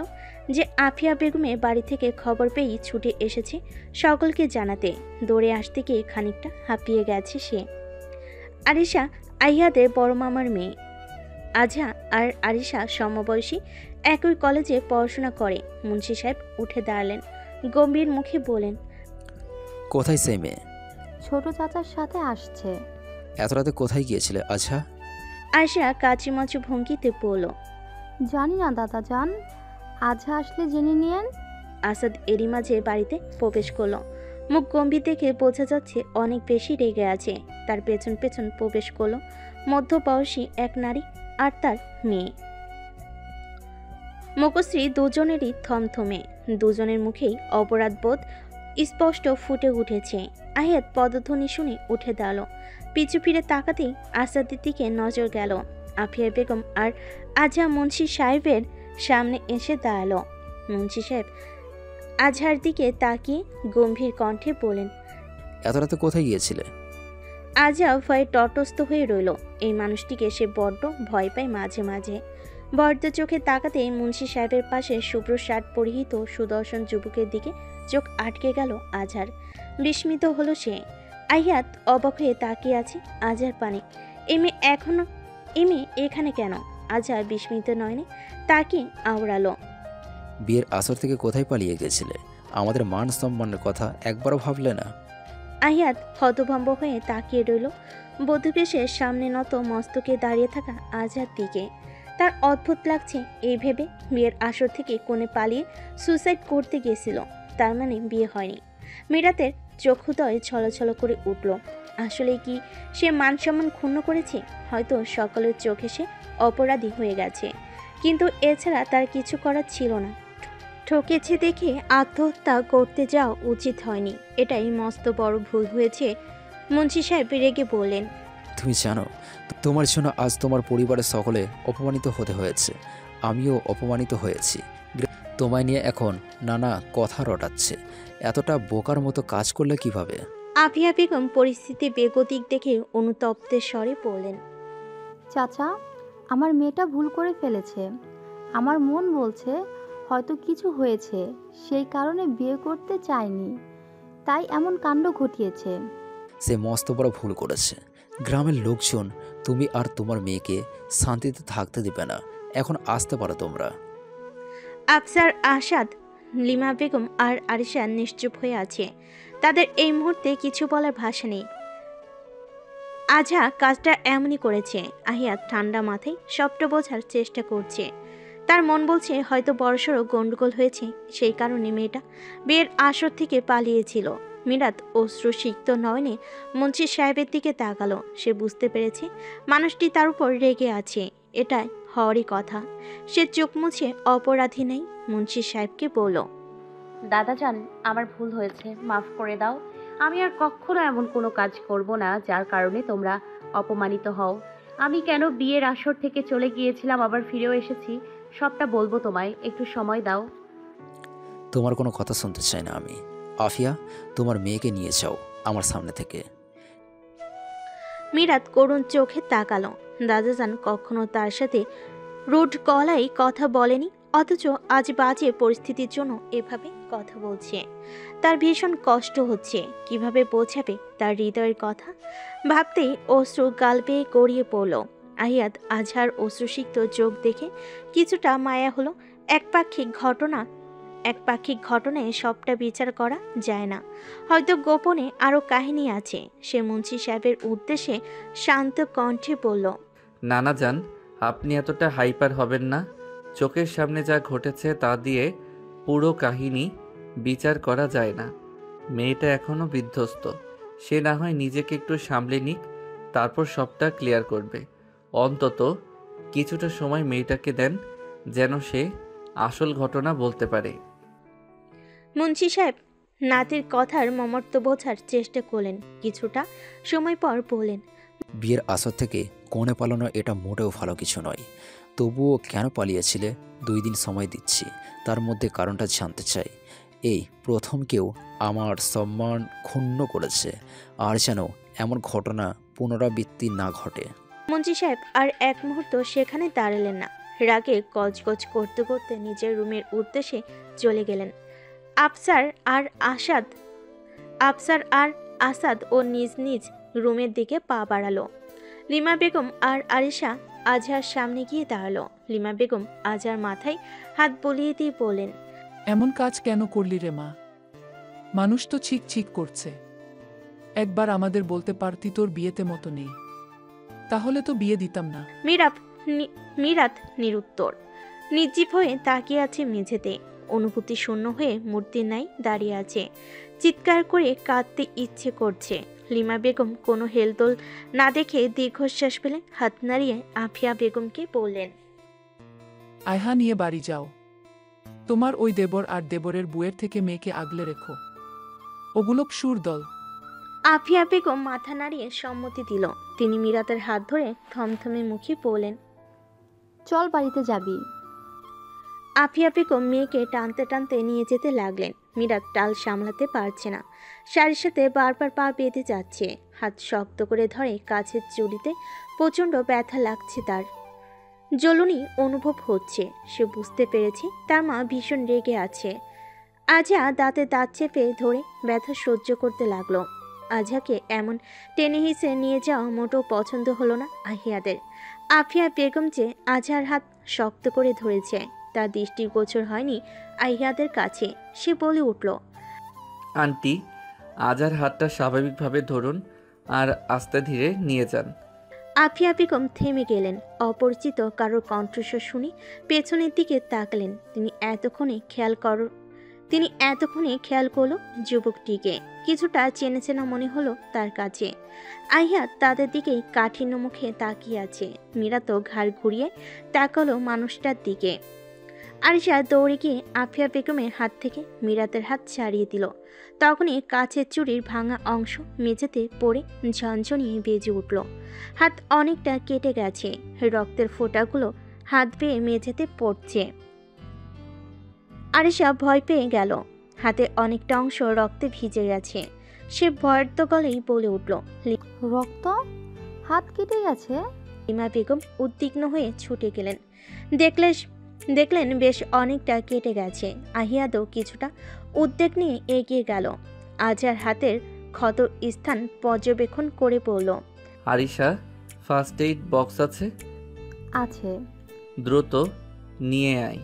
[SPEAKER 3] যে আফিয়া বেগমের বাড়ি থেকে খবর পেয়েই ছুটে এসেছে সকলকে জানাতে। দৌড়ে আসতে গিয়ে খানিকটা হাঁপিয়ে গেছে সে। আরিশা আহিয়াদের বড় মামার মেয়ে। আজহা আর আরিশা সমবয়সী, একই কলেজে পড়াশোনা করে। মুন্সি সাহেব উঠে দাঁড়ালেন, গম্ভীর মুখে বলেন,
[SPEAKER 5] কোথায় সেই মেয়ে?
[SPEAKER 1] ছোট চাচার সাথে আসছে।
[SPEAKER 5] এত রাতে কোথায় গিয়েছিলে আজহা?
[SPEAKER 3] আরিশা কাচিমাচু ভঙ্গিতে বলল,
[SPEAKER 1] জানি না দাদাজান, আজহা আসলে জেনে নিয়েন।
[SPEAKER 3] আসাদ এরই মাঝে বাড়িতে প্রবেশ করলো। মুখ গম্ভীর দেখে বোঝা যাচ্ছে অনেক বেশি রেগে আছে। তার পেছন পেছন প্রবেশ করলো মধ্যবয়সী এক নারী আর তার মেয়ে। মুখশ্রী দুজনেরই থমথমে। দুজনের মুখেই অপরাধবোধ স্পষ্ট ফুটে উঠেছে। আহিয়াত পদধ্বনি শুনে উঠে দাঁড়ালো। পিছু ফিরে তাকাতেই আসাদের দিকে নজর গেল। আফিয়া বেগম আর আজহা মুন্সি সাহেবের সামনে এসে দাঁড়ালো। মুন্সি সাহেব আজহার দিকে তাকিয়ে গম্ভীর কণ্ঠে বলেন,
[SPEAKER 5] এত রাতে কোথায় গিয়েছিলে?
[SPEAKER 3] আজহা ভয়ে তটস্থ হয়ে রইল। এই মানুষটিকে সে বড্ড ভয় পায় মাঝে মাঝে। বর্দ চোখে তাকাতেই মুন্সি সাহেবের পাশে শুভ্র শার্ট পরিহিত সুদর্শন যুবকের দিকে চোখ আটকে গেল আজহার। বিস্মিত হলো সে। আহিয়াত অবাক হয়ে তাকিয়ে আছে আজহার পানে। এই মেয়ে এখানে কেন? আজহার বিস্মিত নয়নে তাকিয়ে আওড়ালো,
[SPEAKER 5] বিয়ের আসর থেকে কোথায় পালিয়ে গেছিলে? আমাদের মান সম্মানের কথা একবারও ভাবলে না?
[SPEAKER 3] আহিয়াত হতভম্ব হয়ে তাকিয়ে রইল বধূবেশের সামনে নত মস্তকে দাঁড়িয়ে থাকা আজহার দিকে। তার অদ্ভুত লাগছে এই ভেবে বিয়ের আসর থেকে কোণে পালিয়ে সুইসাইড করতে গিয়েছিল। তার মানে বিয়ে হয়নি। মিরাতের চক্ষুদয় ছলছল করে উঠল। আসলে কি সে মান সম্মান ক্ষুণ্ণ করেছে? হয়তো সকলের চোখে সে অপরাধী হয়ে গেছে, কিন্তু এছাড়া তার কিছু করার ছিল না। ঠকেছে দেখে আত্মহত্যা করতে যাওয়া উচিত হয়নি। এটাই মস্ত বড় ভুল হয়েছে। মুন্সি সাহেব রেগে বললেন,
[SPEAKER 5] তুমি জানো তোমার জন্য আজ তোমার পরিবারের সকলে অপমানিত হতে হয়েছে। আমিও অপমানিত হয়েছি। তোমায় নিয়ে এখন নানা কথা রটাচ্ছে। এতটা বোকার মতো কাজ করলে কিভাবে?
[SPEAKER 3] আফিয়া বেগম পরিস্থিতি বেগতিক দেখে অনুতপ্তের স্বরে বললেন,
[SPEAKER 1] চাচা, আমার মেয়েটা ভুল করে ফেলেছে। আমার মন বলছে হয়তো কিছু হয়েছে, সেই কারণে বিয়ে করতে চায়নি, তাই এমন কাণ্ড ঘটিয়েছে।
[SPEAKER 5] সে মস্ত বড় ভুল করেছে। গ্রামের লোকজন তুমি আর তোমার মেয়েকে শান্তিতে থাকতে দেবে না। এখন আসতে পারো তোমরা।
[SPEAKER 3] আফসার, আসাদ, লিমা বেগম আর আরিশা নিশ্চুপ হয়ে আছে। তাদের এই মুহূর্তে কিছু বলার ভাষা নেই। আজহা কাজটা এমনই করেছে। আহিয়াত ঠান্ডা মাথায় সবটা বোঝার চেষ্টা করছে। তার মন বলছে হয়তো বড়সড় গন্ডগোল হয়েছে, সেই কারণে মেয়েটা বিয়ের আসর থেকে পালিয়েছিল। মিরাত অশ্রুসিক্ত নয়নে মুন্সি সাহেবের দিকে তাকালো। সে বুঝতে পেরেছে মানুষটি তার উপর রেগে আছে, এটাই হওয়ারই কথা। সে চোখ মুছে অপরাধী নেই মুন্সি সাহেবকে বলল,
[SPEAKER 6] দাদাজান, আমার ভুল হয়েছে, মাফ করে দাও। আমি আর কখনো এমন কোনো কাজ করব না যার কারণে তোমরা অপমানিত হও। আমি কেন বিয়ের আসর থেকে চলে গিয়েছিলাম, আবার ফিরেও এসেছি, সবটা বলবো তোমায়, একটু সময় দাও।
[SPEAKER 5] তোমার কোনো কথা শুনতে চাই না আমি। আফিয়া, তোমার মেয়েকে নিয়ে যাও আমার সামনে থেকে।
[SPEAKER 3] মিরাত করুণ চোখে তাকালো। দাদাজান কখনো তার সাথে রুড গলায় কথা বলেনি, অথচ আজ বাজে পরিস্থিতির জন্য এভাবে কথা বলছে। তার ভীষণ কষ্ট হচ্ছে, কিভাবে বোঝাবে তার হৃদয়ের কথা। ভাবতেই অশ্রু গাল বেয়ে গড়িয়ে পড়ল। আহিয়াত আজহার অশ্রুসিক্ত চোখ দেখে কিছুটা মায়া হলো। একপাক্ষিক ঘটনায় সবটা বিচার করা যায় না। হয়তো গোপনে আরও কাহিনী আছে। সে মুন্সি সাহেবের উদ্দেশ্যে শান্ত কণ্ঠে বলল,
[SPEAKER 2] নানা যান, আপনি এতটা হাইপার হবেন না। চোখের সামনে যা ঘটেছে তা দিয়ে পুরো কাহিনী বিচার করা যায় না। মেয়েটা এখনও বিধ্বস্ত, সে না হয় নিজেকে একটু সামলে নিক, তারপর সবটা ক্লিয়ার করবে। অন্তত কিছুটা সময় মেয়েটাকে দেন, যেন সে আসল ঘটনা বলতে পারে।
[SPEAKER 3] মুন্সি সাহেব নাতির কথার মমত্ব বোঝার চেষ্টা করলেন। কিছুটা সময় পর বললেন,
[SPEAKER 5] বিয়ের আসর থেকে কনে পালানো এটা মোটেও ভালো কিছু নয়। তবুও কেন পালিয়েছিলে? 2 দিন সময় দিচ্ছি, তার মধ্যে কারণটা জানতে চাই। এই প্রথম কেউ আমার সম্মান ক্ষুণ্ণ করেছে, আর যেন এমন ঘটনা পুনরাবৃত্তি না ঘটে।
[SPEAKER 3] মুন্সি সাহেব আর এক মুহূর্ত সেখানে দাঁড়ালেন না। রাগে গজগজ করতে করতে নিজের রুমের উদ্দেশ্যে চলে গেলেন। আফসার আর আসাদ ও নিজ নিজ রুমের দিকে পা বাড়ালো। লিমা বেগম আর আরিশা আজহার সামনে গিয়ে দাঁড়ালো। লিমা বেগম আজহার মাথায় হাত বুলিয়ে দিয়ে বললেন,
[SPEAKER 7] এমন কাজ কেন করলি রে মা? মানুষ তো ছিক করছে। একবার আমাদের বলতে পারতি তোর বিয়েতে মতো নেই, তাহলে তো বিয়ে দিতাম না।
[SPEAKER 3] মিরাত নিরুত্তর, নির্জীব হয়ে তাকিয়ে আছে মেঝেতে। অনুভূতি শূন্য হয়ে মূর্তির ন্যায় দাঁড়িয়ে আছে। চিৎকার করে কাঁদতে ইচ্ছে করছে। লিমা বেগম কোনো হেলদোল না দেখে দীর্ঘশ্বাস ফেলে হাত নাড়িয়ে আফিয়া বেগমকে বললেন,
[SPEAKER 7] আয়হা নিয়ে বাড়ি যাও। তোমার ওই দেবর আর দেবরের বুয়ের থেকে মেয়েকে আগলে রেখো, ওগুলো সুর দল।
[SPEAKER 3] আফিয়া বেগম মাথা নাড়িয়ে সম্মতি দিল। তিনি মিরাতের হাত ধরে থমথমে মুখে বললেন,
[SPEAKER 1] চল বাড়িতে যাবি।
[SPEAKER 3] আফিয়া বেগম মেয়েকে টানতে টানতে নিয়ে যেতে লাগলেন। মিরাত টাল সামলাতে পারছে না, শাড়ির সাথে বারবার পা বেঁধে যাচ্ছে। হাত শক্ত করে ধরে কাছের চুড়িতে প্রচণ্ড ব্যথা লাগছে তার। জ্বলুনি অনুভব হচ্ছে। সে বুঝতে পেরেছে তার মা ভীষণ রেগে আছে। আজা দাঁতে দাঁত চেপে ধরে ব্যথা সহ্য করতে লাগলো। আজাকে এমন টেনে হিসে নিয়ে যাওয়া মোটেও পছন্দ হলো না আহিয়াদের। আফিয়া বেগম যে আজহার হাত শক্ত করে ধরেছে তার দৃষ্টিগোচর হয়নি আহিয়াদের কাছে। সে বলে উঠল,
[SPEAKER 2] আন্টি, আজার হাতটা স্বাভাবিকভাবে ধরুন আর আস্তে ধীরে নিয়ে যান।
[SPEAKER 3] আফিয়া বেগম থেমে গেলেন। অপরিচিত কারোর কণ্ঠস্বর শুনে পেছনের দিকে তাকালেন। তিনি এতক্ষণে খেয়াল করলো যুবকটিকে। কিছুটা চেনা চেনা মনে হলো তার কাছে। আহিয়াত তাদের দিকেই কাঠিন্য মুখে তাকিয়ে আছে। মীরা তো ঘাড় ঘুরিয়ে তাকালো মানুষটার দিকে। আরিশা দৌড়ে গিয়ে আফিয়া বেগমের হাত থেকে মীরাতের হাত ছাড়িয়ে দিল। তখনই কাছের চুড়ির ভাঙা অংশ মেঝেতে পড়ে ঝনঝনিয়ে বেজে উঠল। হাত অনেকটা কেটে গেছে, রক্তের ফোঁটাগুলো হাত বেয়ে মেঝেতে পড়ছে। আরিশা ভয় পেয়ে গেল। হাতে অনেকটা অংশ রক্তে ভিজে গেছে। সে ভয়ার্ত গলেই বলে উঠল,
[SPEAKER 1] রক্ত? হাত কেটে গেছে?
[SPEAKER 3] লিমা বেগম উদ্বিগ্ন হয়ে ছুটে গেলেন। দেখলেন বেশ অনেকটা কেটে গেছে। আহিয়াদও কিছুটা উদ্বেগ নিয়ে এগিয়ে গেল। আজার হাতের ক্ষত স্থান পর্যবেক্ষণ করে বলল,
[SPEAKER 2] আরিশা, ফার্স্ট এইড বক্স আছে?
[SPEAKER 1] আছে।
[SPEAKER 2] দ্রুত নিয়ে আয়।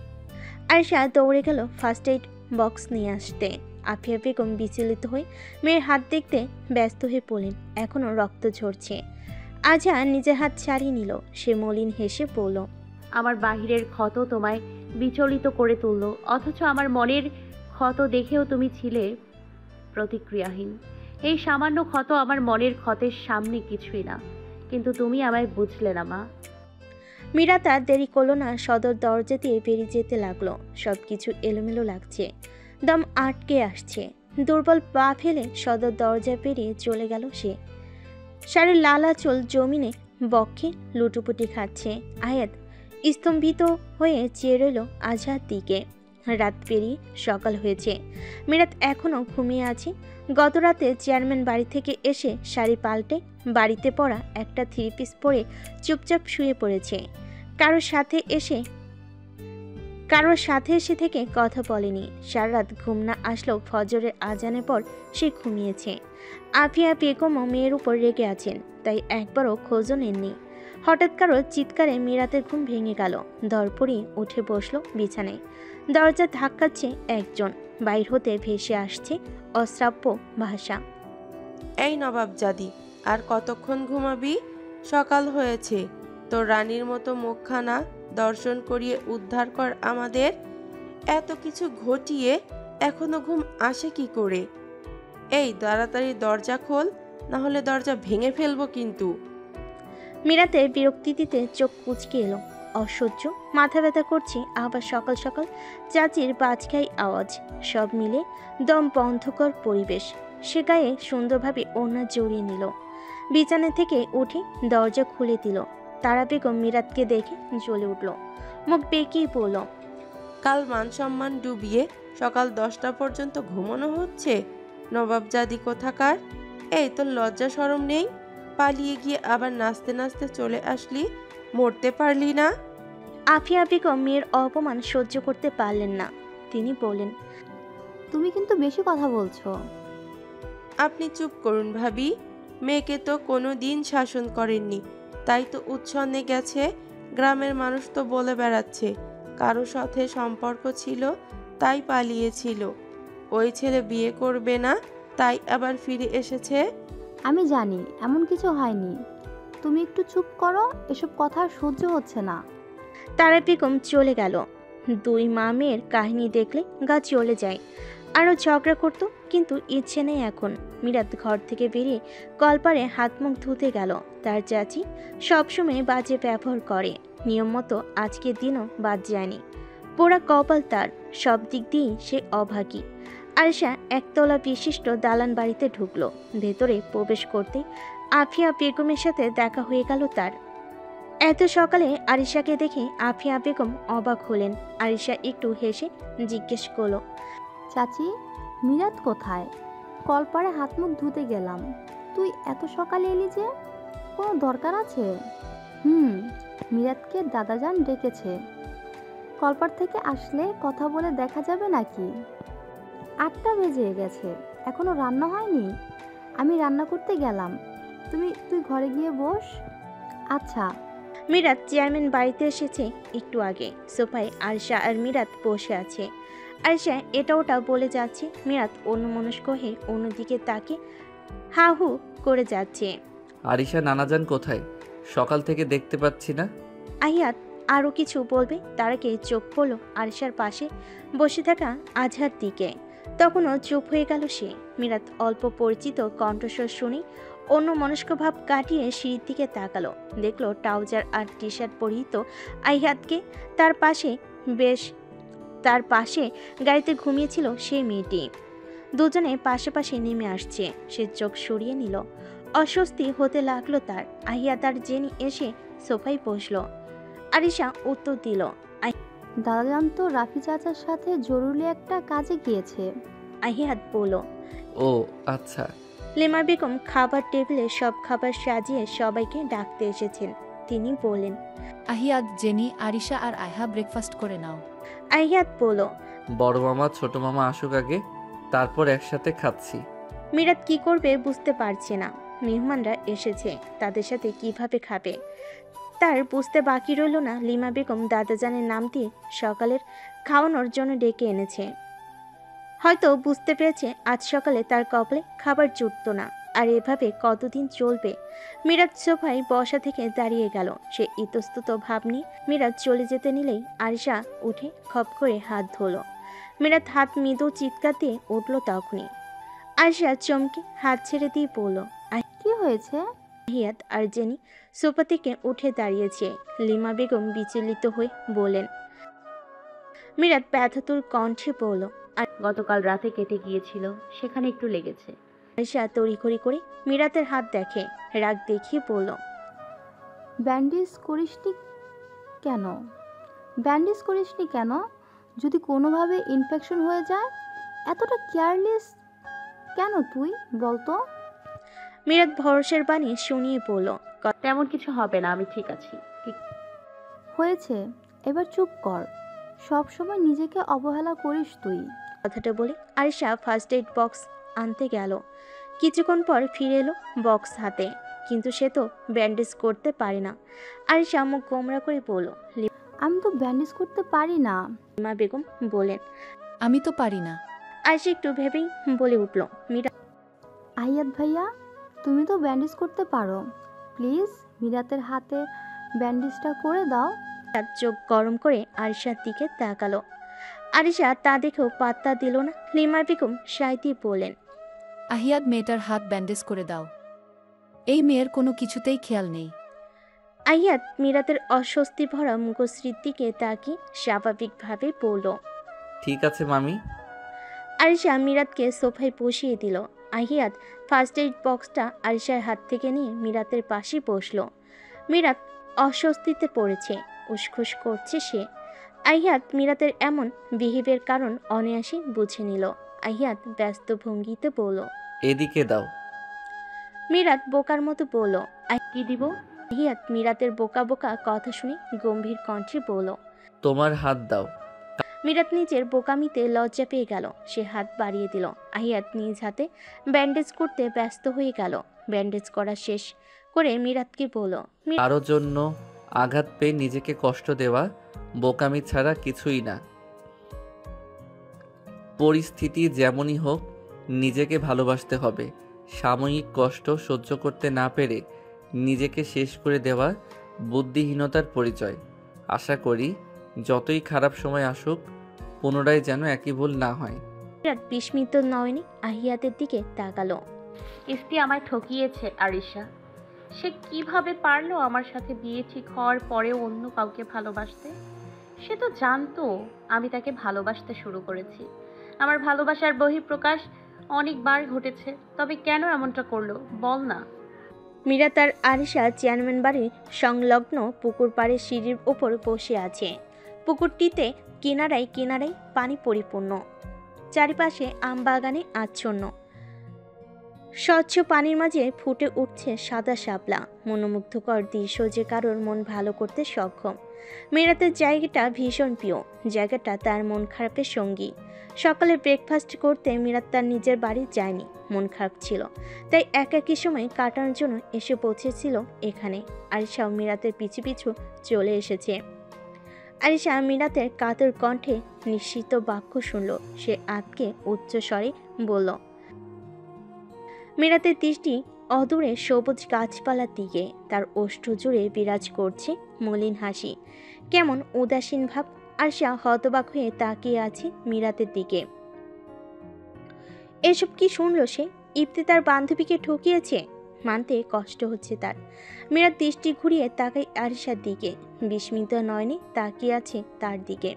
[SPEAKER 3] আয়েশা দৌড়ে গেল ফার্স্ট এইড বক্স নিয়ে আসতে। আফিয়া বেগম বিচলিত হয়ে মেয়ের হাত দেখতে ব্যস্ত হয়ে পড়লেন। এখনও রক্ত ঝরছে। আজহার নিজের হাত ছাড়িয়ে নিল। সে মলিন হেসে বলল,
[SPEAKER 6] আমার বাহিরের ক্ষত তোমায় বিচলিত করে তুললো, অথচ আমার মনের ক্ষত দেখেও তুমি ছিলে প্রতিক্রিয়াহীন। এই সামান্য ক্ষত আমার মনের ক্ষতের সামনে কিছুই না, কিন্তু তুমি আমায় বুঝলে না মা।
[SPEAKER 3] মীরা তার দেরি করলো না, সদর দরজা দিয়ে বেরিয়ে যেতে লাগলো। সব কিছু এলোমেলো লাগছে, দম আটকে আসছে। দুর্বল পা ফেলে সদর দরজা পেরিয়ে চলে গেল সে। শাড়ির লাল আঁচল জমিনে বক্ষে লুটোপুটি খাচ্ছে। আয়াত স্তম্ভিত হয়ে চেয়ে রইল আজহার দিকে। রাত পেরিয়ে সকাল হয়েছে। মিরাত এখনও ঘুমিয়ে আছে। গত রাতে চেয়ারম্যান বাড়ি থেকে এসে শাড়ি পাল্টে বাড়িতে পরা একটা থ্রি পিস পরে চুপচাপ শুয়ে পড়েছে। কারোর সাথে এসে থেকে কথা বলেনি। সারা রাত ঘুম না আসলেও ফজরের আজানের পর সে ঘুমিয়েছে। আফিয়া বেগমও মেয়ের উপর রেগে আছেন, তাই একবারও খোঁজও নেননি। হঠাৎ কারো চিৎকারে মিরাতের ঘুম ভেঙে গেল। দরপড়ি উঠে বসলো বিছানায়। দরজা ধাক্কাচ্ছে একজন। বাইর হতে ভেসে আসছে অশ্রাব্য ভাষা।
[SPEAKER 4] এই নবাবজাদি, আর কতক্ষণ ঘুমাবি? সকাল হয়েছে। তোর রানীর মতো মুখখানা দর্শন করিয়ে উদ্ধার কর আমাদের। এত কিছু ঘটিয়ে এখনো ঘুম আসে কি করে? এই তাড়াতাড়ি দরজা খোল, না হলে দরজা ভেঙে ফেলবো কিন্তু।
[SPEAKER 3] মিরাতে বিরক্তি দিতে চোখ কুঁচকে এলো। অসহ্য, মাথা ব্যথা করছে, আবার সকাল সকাল চাচির বাজখাই আওয়াজ। সব মিলে দম বন্ধকর পরিবেশ। সে গায়ে সুন্দরভাবে ওড়না জড়িয়ে নিল। বিছানা থেকে উঠে দরজা খুলে দিল। তারা বেগম মিরাতকে দেখে জ্বলে উঠল। মুখ বেঁকিয়ে পড়ল,
[SPEAKER 4] কাল মান সম্মান ডুবিয়ে সকাল 10টা পর্যন্ত ঘুমানো হচ্ছে? নবাবজাদি কোথাকার! এই তোর লজ্জা শরম নেই? পালিয়ে গিয়ে আবার নাচতে নাচতে চলে আসলি, মরতে পারলি না?
[SPEAKER 3] আফিয়া বেগম মেয়ের অপমান সহ্য করতে পারলেন না। তিনি বললেন,
[SPEAKER 1] তুমি কিন্তু বেশি কথা বলছো।
[SPEAKER 4] আপনি চুপ করুন ভাবি। মেয়েকে তো কোনো দিন শাসন করেননি, তাই তো উচ্ছন্নে গেছে। গ্রামের মানুষ তো বলে বেড়াচ্ছে কারো সাথে সম্পর্ক ছিল, তাই পালিয়েছিল। ওই ছেলে বিয়ে করবে না, তাই আবার ফিরে এসেছে।
[SPEAKER 1] আমি জানি এমন কিছু হয়নি, তুমি একটু চুপ করো, এসব কথা আর সহ্য হচ্ছে না।
[SPEAKER 3] তারা বেগম চলে গেল। দুই মা মেয়ের কাহিনী দেখলে গা চলে যায়। আরও ঝগড়া করতো, কিন্তু ইচ্ছে নেই এখন। মিরাত ঘর থেকে বেরিয়ে কলপারে হাত মুখ ধুতে গেল। তার চাচি সবসময় বাজে ব্যবহার করে, নিয়ম মতো আজকের দিনও বাদ যায়নি। পোড়া কপাল তার, সব দিক দিয়েই সে অভাগী। আয়েশা একতলা বিশিষ্ট দালান বাড়িতে ঢুকলো। ভেতরে প্রবেশ করতে আফিয়া বেগমের সাথে দেখা হয়ে গেল তার। এত সকালে আরিশাকে দেখে আফিয়া বেগম অবাক হলেন। আরিশা একটু হেসে জিজ্ঞেস করলো,
[SPEAKER 1] চাচি, মিরাত কোথায়? কলপাড়ে হাত মুখ ধুতে গেলাম। তুই এত সকালে এলি যে, কোনো দরকার আছে? মিরাতকে দাদাজান ডেকেছে। কলপাড় থেকে আসলে কথা বলে দেখা যাবে নাকি? 8টা বেজে গেছে, এখনো রান্না হয়নি। আমি রান্না করতে গেলাম, তুই ঘরে গিয়ে বস। আচ্ছা।
[SPEAKER 3] মিরাত চেয়ারম্যান বাড়িতে এসেছে একটু আগে। সোফায় আরিশা আর মিরাত বসে আছে। আরিশা এটা ওটা বলে যাচ্ছে। মিরাত অন্যমনস্ক হয়ে অন্যদিকে তাকে হা হু করে যাচ্ছে।
[SPEAKER 2] আরিশা নানাজান কোথায়? সকাল থেকে দেখতে পাচ্ছি না।
[SPEAKER 3] আহিয়াত আরও কিছু বলবে, তার আগে চোখ পড়ল আরিশার পাশে বসে থাকা আজহার দিকে। তখনও চুপ হয়ে গেল সে। মিরাত অল্প পরিচিত কণ্ঠস্বর শুনে অন্য মনস্ক ভাব কাটিয়ে সিঁড়ির দিকে তাকালো। দেখলো ট্রাউজার আর টি শার্ট পরিহিত আহিয়াতকে। তার পাশে গাড়িতে ঘুমিয়েছিল সেই মেয়েটি। দুজনে পাশে পাশে নেমে আসছে। সে চোখ সরিয়ে নিল। অস্বস্তি হতে লাগলো তার। আহিয়াত আর জেনি এসে সোফায় বসলো। আরিশা উত্তর দিল,
[SPEAKER 1] দাদাজান তো রাফি চাচার সাথে জরুরি একটা কাজে গিয়েছে।
[SPEAKER 3] আহিয়াত বলল।
[SPEAKER 2] ও আচ্ছা।
[SPEAKER 3] লেমা বেগম খাবার টেবিলে সব খাবার সাজিয়ে সবাইকে ডাকতে এসেছেন। তিনি বললেন,
[SPEAKER 8] আহিয়াত, জেনি, আরিশা আর আয়হা ব্রেকফাস্ট করে নাও।
[SPEAKER 3] আহিয়াত বলল,
[SPEAKER 2] বড় মামা ছোট মামা আসুক আগে, তারপর একসাথে খাচ্ছি।
[SPEAKER 3] মিরাত কি করবে বুঝতে পারছে না। মেহমানরা এসেছে, তাদের সাথে কিভাবে খাবে। তার বুঝতে বাকি রইল না লিমা বেগম দাদাজানের নাম দিয়ে সকালের খাওয়ানোর জন্য ডেকে এনেছে। হয়তো বুঝতে পেরেছে আজ সকালে তার কপালে খাবার জুটতো না, আর এভাবে কতদিন চলবে। মিরাজ সোফায় বসা থেকে দাঁড়িয়ে গেল। সে ইতস্তত ভাব নিয়ে মিরাজ চলে যেতে নিলেই আরিশা উঠে খপ করে হাত ধরল। মিরাজ হাত মৃদু চিৎকার দিয়ে উঠল তখনই। আরিশা চমকে হাত ছেড়ে দিয়ে বলল,
[SPEAKER 1] কি হয়েছে?
[SPEAKER 3] আহিয়াত আর জেনি সোফা থেকে উঠে দাঁড়িয়েছে। লিমা বেগম বিচলিত হয়ে বলেন। মিরাজ ব্যথাতুর কণ্ঠে বলল,
[SPEAKER 6] গতকাল রাতে কেটে গিয়েছিল, সেখানে একটু লেগেছে।
[SPEAKER 3] আরিশা তড়িঘড়ি করে মিরাতের হাত দেখে, রাগ দেখিয়ে বলল,
[SPEAKER 1] ব্যান্ডেজ করিসনি কেন? ব্যান্ডেজ করিসনি কেন? যদি কোনোভাবে ইনফেকশন হয়ে যায়? এতটা কেয়ারলেস কেন তুই বলতো?
[SPEAKER 3] মিরাত ভরসার বাণী শুনিয়ে বলল,
[SPEAKER 6] তেমন কিছু হবে না, আমি ঠিক আছি।
[SPEAKER 1] হয়েছে, এবার চুপ কর। সব সময় নিজেকে অবহেলা করিস তুই।
[SPEAKER 3] কথাটা বলে আরিশা ফার্স্ট এইড বক্স আনতে গেল। কিছুক্ষণ পর ফিরে এলো বক্স হাতে, কিন্তু সে তো ব্যান্ডেজ করতে পারে না। আরিশা মুখ গোমরা করে বলল,
[SPEAKER 1] আমি তো ব্যান্ডেজ করতে পারি না।
[SPEAKER 3] লিমা বেগম বলেন।
[SPEAKER 8] আমি তো পারি না।
[SPEAKER 3] আরিশা একটু ভেবেই বলে উঠল, মিরাত।
[SPEAKER 1] আহিয়াত ভাইয়া, তুমি তো ব্যান্ডেজ করতে পারো, প্লিজ মিরাতের হাতে ব্যান্ডেজটা করে দাও।
[SPEAKER 3] চোখ গরম করে আরিশার দিকে তাকালো। আরিশা তা দেখেও পাত্তা দিল না। লিমা বেগম সাইতি বলেন,
[SPEAKER 8] আহিয়াত মেয়েটার হাত ব্যান্ডেজ করে দাও। এই মেয়ের কোনো কিছুতেই খেয়াল নেই।
[SPEAKER 3] আহিয়াত মিরাতের অস্বস্তি ভরা মুখশ্রীর দিকে তাকিয়ে স্বাভাবিকভাবে বলল,
[SPEAKER 2] ঠিক আছে মামি।
[SPEAKER 3] আরিশা মিরাতকে সোফায় বসিয়ে দিল। আহিয়াত ফার্স্ট এইড বক্সটা আরিশার হাত থেকে নিয়ে মিরাতের পাশে বসল। মিরাত অস্বস্তিতে পড়েছে, উসখুস করছে সে। আহিয়াত মিরাতের এমন বিহেভের কারণ অনায়াসে বুঝে নিল। আহিয়াত ব্যস্ত ভঙ্গিতে বলল,
[SPEAKER 2] এদিকে দাও।
[SPEAKER 3] মিরাত বোকার মতো বলল।
[SPEAKER 6] কি দিব?
[SPEAKER 3] আহিয়াত মিরাতের বোকা বোকা কথা শুনে গম্ভীর কণ্ঠে বলল,
[SPEAKER 2] তোমার হাত দাও।
[SPEAKER 3] মিরাত নিজের বোকামিতে লজ্জা পেয়ে গেল। সে হাত বাড়িয়ে দিল। আহিয়াত নিজ হাতে ব্যান্ডেজ করতে ব্যস্ত হয়ে গেল। ব্যান্ডেজ করা শেষ করে মিরাতকে বলল,
[SPEAKER 2] কারো জন্য আঘাত পেয়ে নিজেকে কষ্ট দেওয়া বোকামি ছাড়া কিছুই না। পরিস্থিতি যেমনই হোক নিজেকে ভালোবাসতে হবে। সাময়িক কষ্ট সহ্য করতে না পেরে নিজেকে শেষ করে দেওয়া বুদ্ধিহীনতার পরিচয়। আশা করি যতই খারাপ সময় আসুক পুনরায় যেন একই ভুল না হয়।
[SPEAKER 3] মিরাত বিস্মিত নয়নি আহিয়াতের দিকে তাকালো।
[SPEAKER 6] ইস্তি আমায় ঠকিয়েছে আরিশা। সে কিভাবে পারলো আমার সাথে বিয়ে ঠিক হওয়ার পরেও অন্য কাউকে ভালোবাসতে? সে তো জানতো আমি তাকে ভালোবাসতে শুরু করেছি। আমার ভালোবাসার বহিঃপ্রকাশ অনেকবার ঘটেছে, তবে কেন এমনটা করলো বল না।
[SPEAKER 3] মিরাত আর আরিশা চেয়ারম্যান বাড়ির সংলগ্ন পুকুর পাড়ে সিঁড়ির ওপর বসে আছে। পুকুরটিতে কিনারায় কিনারায় পানি পরিপূর্ণ, চারিপাশে আমবাগানে আচ্ছন্ন। স্বচ্ছ পানির মাঝে ফুটে উঠছে সাদা শাপলা। মনোমুগ্ধকর দৃশ্য যে কারোর মন ভালো করতে সক্ষম। মিরাতের জায়গাটা ভীষণ প্রিয়, জায়গাটা তার মন খারাপের সঙ্গী। সকালে ব্রেকফাস্ট করতে মিরাত তার নিজের বাড়ি যায়নি, মন খারাপ ছিল, তাই একই সময় কাটানোর জন্য এসে পৌঁছেছিল এখানে। আরিশাও মিরাতের পিছু পিছু চলে এসেছে। আরিশা মিরাতের কাতর কণ্ঠে নিশ্চিত বাক্য শুনল। সে আতকে উচ্চ স্বরে বলল। মিরাতের দৃষ্টি অদূরে সবুজ গাছপালার দিকে। তার ওষ্ঠ জুড়ে বিরাজ করছে মলিন হাসি, কেমন উদাসীন ভাব। আরিশা হতবাক হয়ে তাকিয়ে আছে মিরাতের দিকে। এসব কি শুনল সে? ইপ্তি তার বান্ধবীকে ঠকিয়েছে, মানতে কষ্ট হচ্ছে তার। মিরাত দৃষ্টি ঘুরিয়ে তাকায় আরিশার দিকে, বিস্মিত নয়নে তাকিয়ে আছে তার দিকে।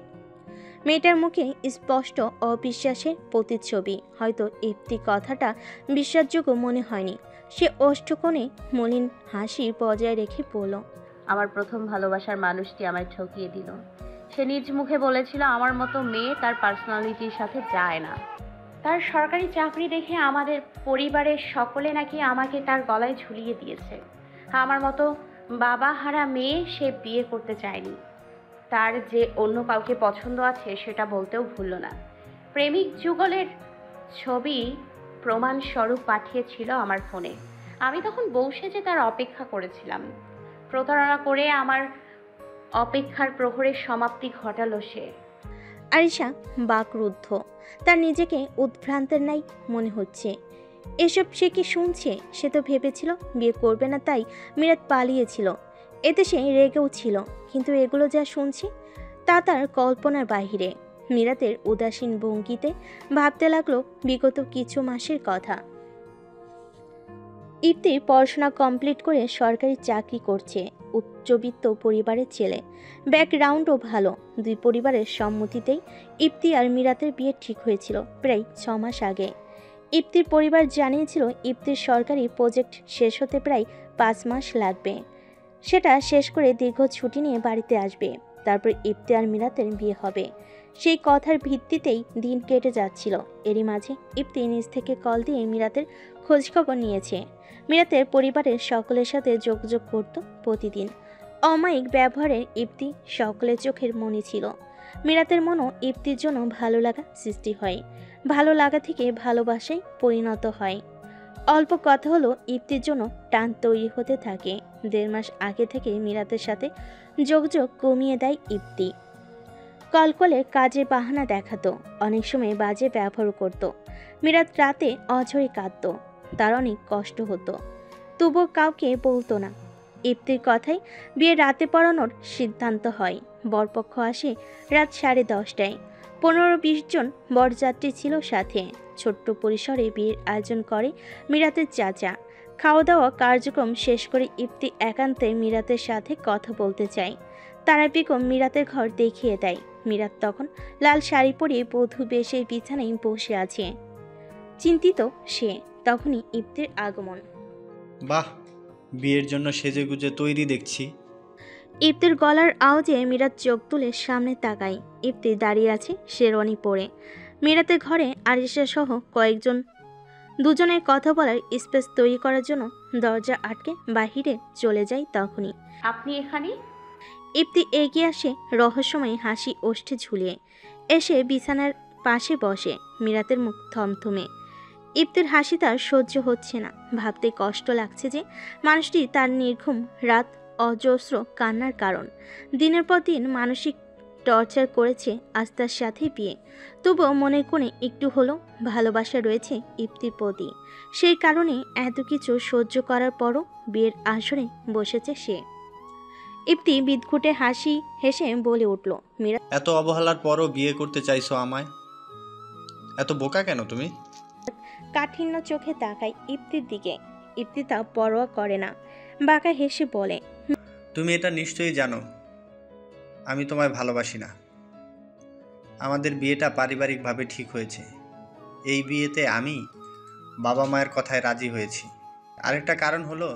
[SPEAKER 3] মেয়েটার মুখে স্পষ্ট অবিশ্বাসের প্রতিচ্ছবি। হয়তো ইপ্তি কথাটা বিশ্বাসযোগ্য মনে হয়নি। সে ওষ্ঠকোণে মলিন হাসি বজায় রেখে বলল,
[SPEAKER 6] আমার প্রথম ভালোবাসার মানুষটি আমায় ঠকিয়ে দিল। সে নিজ মুখে বলেছিল আমার মতো মেয়ে তার পার্সোনালিটির সাথে যায় না। তার সরকারি চাকরি দেখে আমাদের পরিবারের সকলে নাকি আমাকে তার গলায় ঝুলিয়ে দিয়েছে। আমার মতো বাবা হারা মেয়ে সে বিয়ে করতে চায়নি। তার যে অন্য কাউকে পছন্দ আছে সেটা বলতেও ভুলল না। প্রেমিক যুগলের ছবি প্রমাণস্বরূপ পাঠিয়েছিল আমার ফোনে। আমি তখন বউ সেজে তার অপেক্ষা করেছিলাম। প্রতারণা করে আমার অপেক্ষার প্রহরের সমাপ্তি ঘটালো সে।
[SPEAKER 3] আরিশা বাকরুদ্ধ, তার নিজেকে উদ্ভ্রান্তের নাই মনে হচ্ছে। এসব সে কি শুনছে? সে তো ভেবেছিল বিয়ে করবে না, তাই মিরাত পালিয়েছিল। এতে সে রেগেও ছিল, কিন্তু এগুলো যা শুনছে তা তার কল্পনার বাহিরে। মিরাতের উদাসীন ভঙ্গিতে ভাবতে লাগলো বিগত কিছু মাসের কথা। ইপ্তি পড়াশোনা কমপ্লিট করে সরকারি চাকরি করছে, উচ্চবিত্ত পরিবারের ছেলে, ব্যাকগ্রাউন্ডও ভালো। দুই পরিবারের সম্মতিতেই ইপ্তি আর মিরাতের বিয়ে ঠিক হয়েছিল প্রায় 6 মাস আগে। ইপ্তির পরিবার জানিয়েছিল ইপ্তির সরকারি প্রজেক্ট শেষ হতে প্রায় 5 মাস লাগবে। সেটা শেষ করে দীর্ঘ ছুটি নিয়ে বাড়িতে আসবে, তারপর ইপ্তি আর মিরাতের বিয়ে হবে। সেই কথার ভিত্তিতেই দিন কেটে যাচ্ছিল। এরই মাঝে ইপ্তি নিজ থেকে কল দিয়ে মিরাতের খোঁজখবর নিয়েছে। মিরাতের পরিবারের সকলের সাথে যোগাযোগ করত প্রতিদিন। অমায়িক ব্যবহারের ইপ্তি সকলের চোখের মনি ছিল। মিরাতের মনও ইপ্তির জন্য ভালো লাগা সৃষ্টি হয়, ভালো লাগা থেকে ভালোবাসায় পরিণত হয়। অল্প কথা হলো ইপ্তির জন্য টান তৈরি হতে থাকে। 1.5 মাস আগে থেকে মিরাতের সাথে যোগাযোগ কমিয়ে দেয় ইপ্তি। কলকলে কাজের বাহানা দেখাতো, অনেক সময় বাজে ব্যবহার করত। মিরাত রাতে অঝরে কাঁদত, তার অনেক কষ্ট হতো, তবুও কাউকে বলতো না। ইপ্তির কথায় বিয়ে রাতে পড়ানোর সিদ্ধান্ত হয়। বরপক্ষ আসে রাত 10:30টায়। 15-20 জন বরযাত্রী ছিল সাথে। ছোট্ট পরিসরে বিয়ের আয়োজন করে মিরাতের চাচা। খাওয়া দাওয়া কার্যক্রম শেষ করে ইপ্তি একান্তে মিরাতের সাথে কথা বলতে চায়। তারা বেগম মিরাতের ঘর দেখিয়ে দেয়। মিরাত তখন লাল শাড়ি পরে বধূ বেশে বিছানায় বসে আছে। চিন্তিত সে। তখনই ইপ্তির আগমন।
[SPEAKER 9] বাহ, বিয়ের জন্য সেজেগুজে তৈরি দেখছি।
[SPEAKER 3] ইপ্তির গলার আওয়াজে মিরাত চোখ তুলে সামনে তাকায়। ইপ্তি দাঁড়িয়ে আছে শেরওয়ানি পরে। মিরাতের ঘরে আরিশা সহ কয়েকজন। দুজনের কথা বলার স্পেস তৈরি করার জন্য দরজা আটকে বাহিরে চলে যায়। তখনই
[SPEAKER 6] আপনি এখানে?
[SPEAKER 3] ইপ্তি এগিয়ে আসে রহস্যময় হাসি ওষ্ঠে ঝুলিয়ে। এসে বিছানার পাশে বসে। মিরাতের মুখ থমথমে। ইপ্তির হাসি তার সহ্য হচ্ছে না। ভাবতে কষ্ট লাগছে যে মানুষটি তার নির্ঘুম রাত, অজস্র কান্নার কারণ। দিনের পর দিন মানসিক টর্চার করেছে আজ তার সাথে বিয়ে। তবুও মনের কোণে একটু হলো ভালোবাসা রয়েছে ইপ্তির প্রতি। সেই কারণে এত কিছু সহ্য করার পরও বিয়ের আসরে বসেছে সে। ইপ্তি বিদঘুটে হাসি হেসে বলে উঠল, মীরা
[SPEAKER 9] এত অবহেলার পরও বিয়ে করতে চাইছো আমায়? এত বোকা কেন তুমি?
[SPEAKER 3] কাঠিন্য চোখে তাকায় ইপ্তির দিকে। ইপ্তি তা পরোয়া করে না, বাঁকা হেসে বলে,
[SPEAKER 9] তুমি এটা নিশ্চয়ই জানো আমি তোমায় ভালোবাসি না। আমাদের বিয়েটা পারিবারিকভাবে ঠিক হয়েছে। এই বিয়েতে আমি বাবা মায়ের কথায় রাজি হয়েছি। আরেকটা কারণ হলো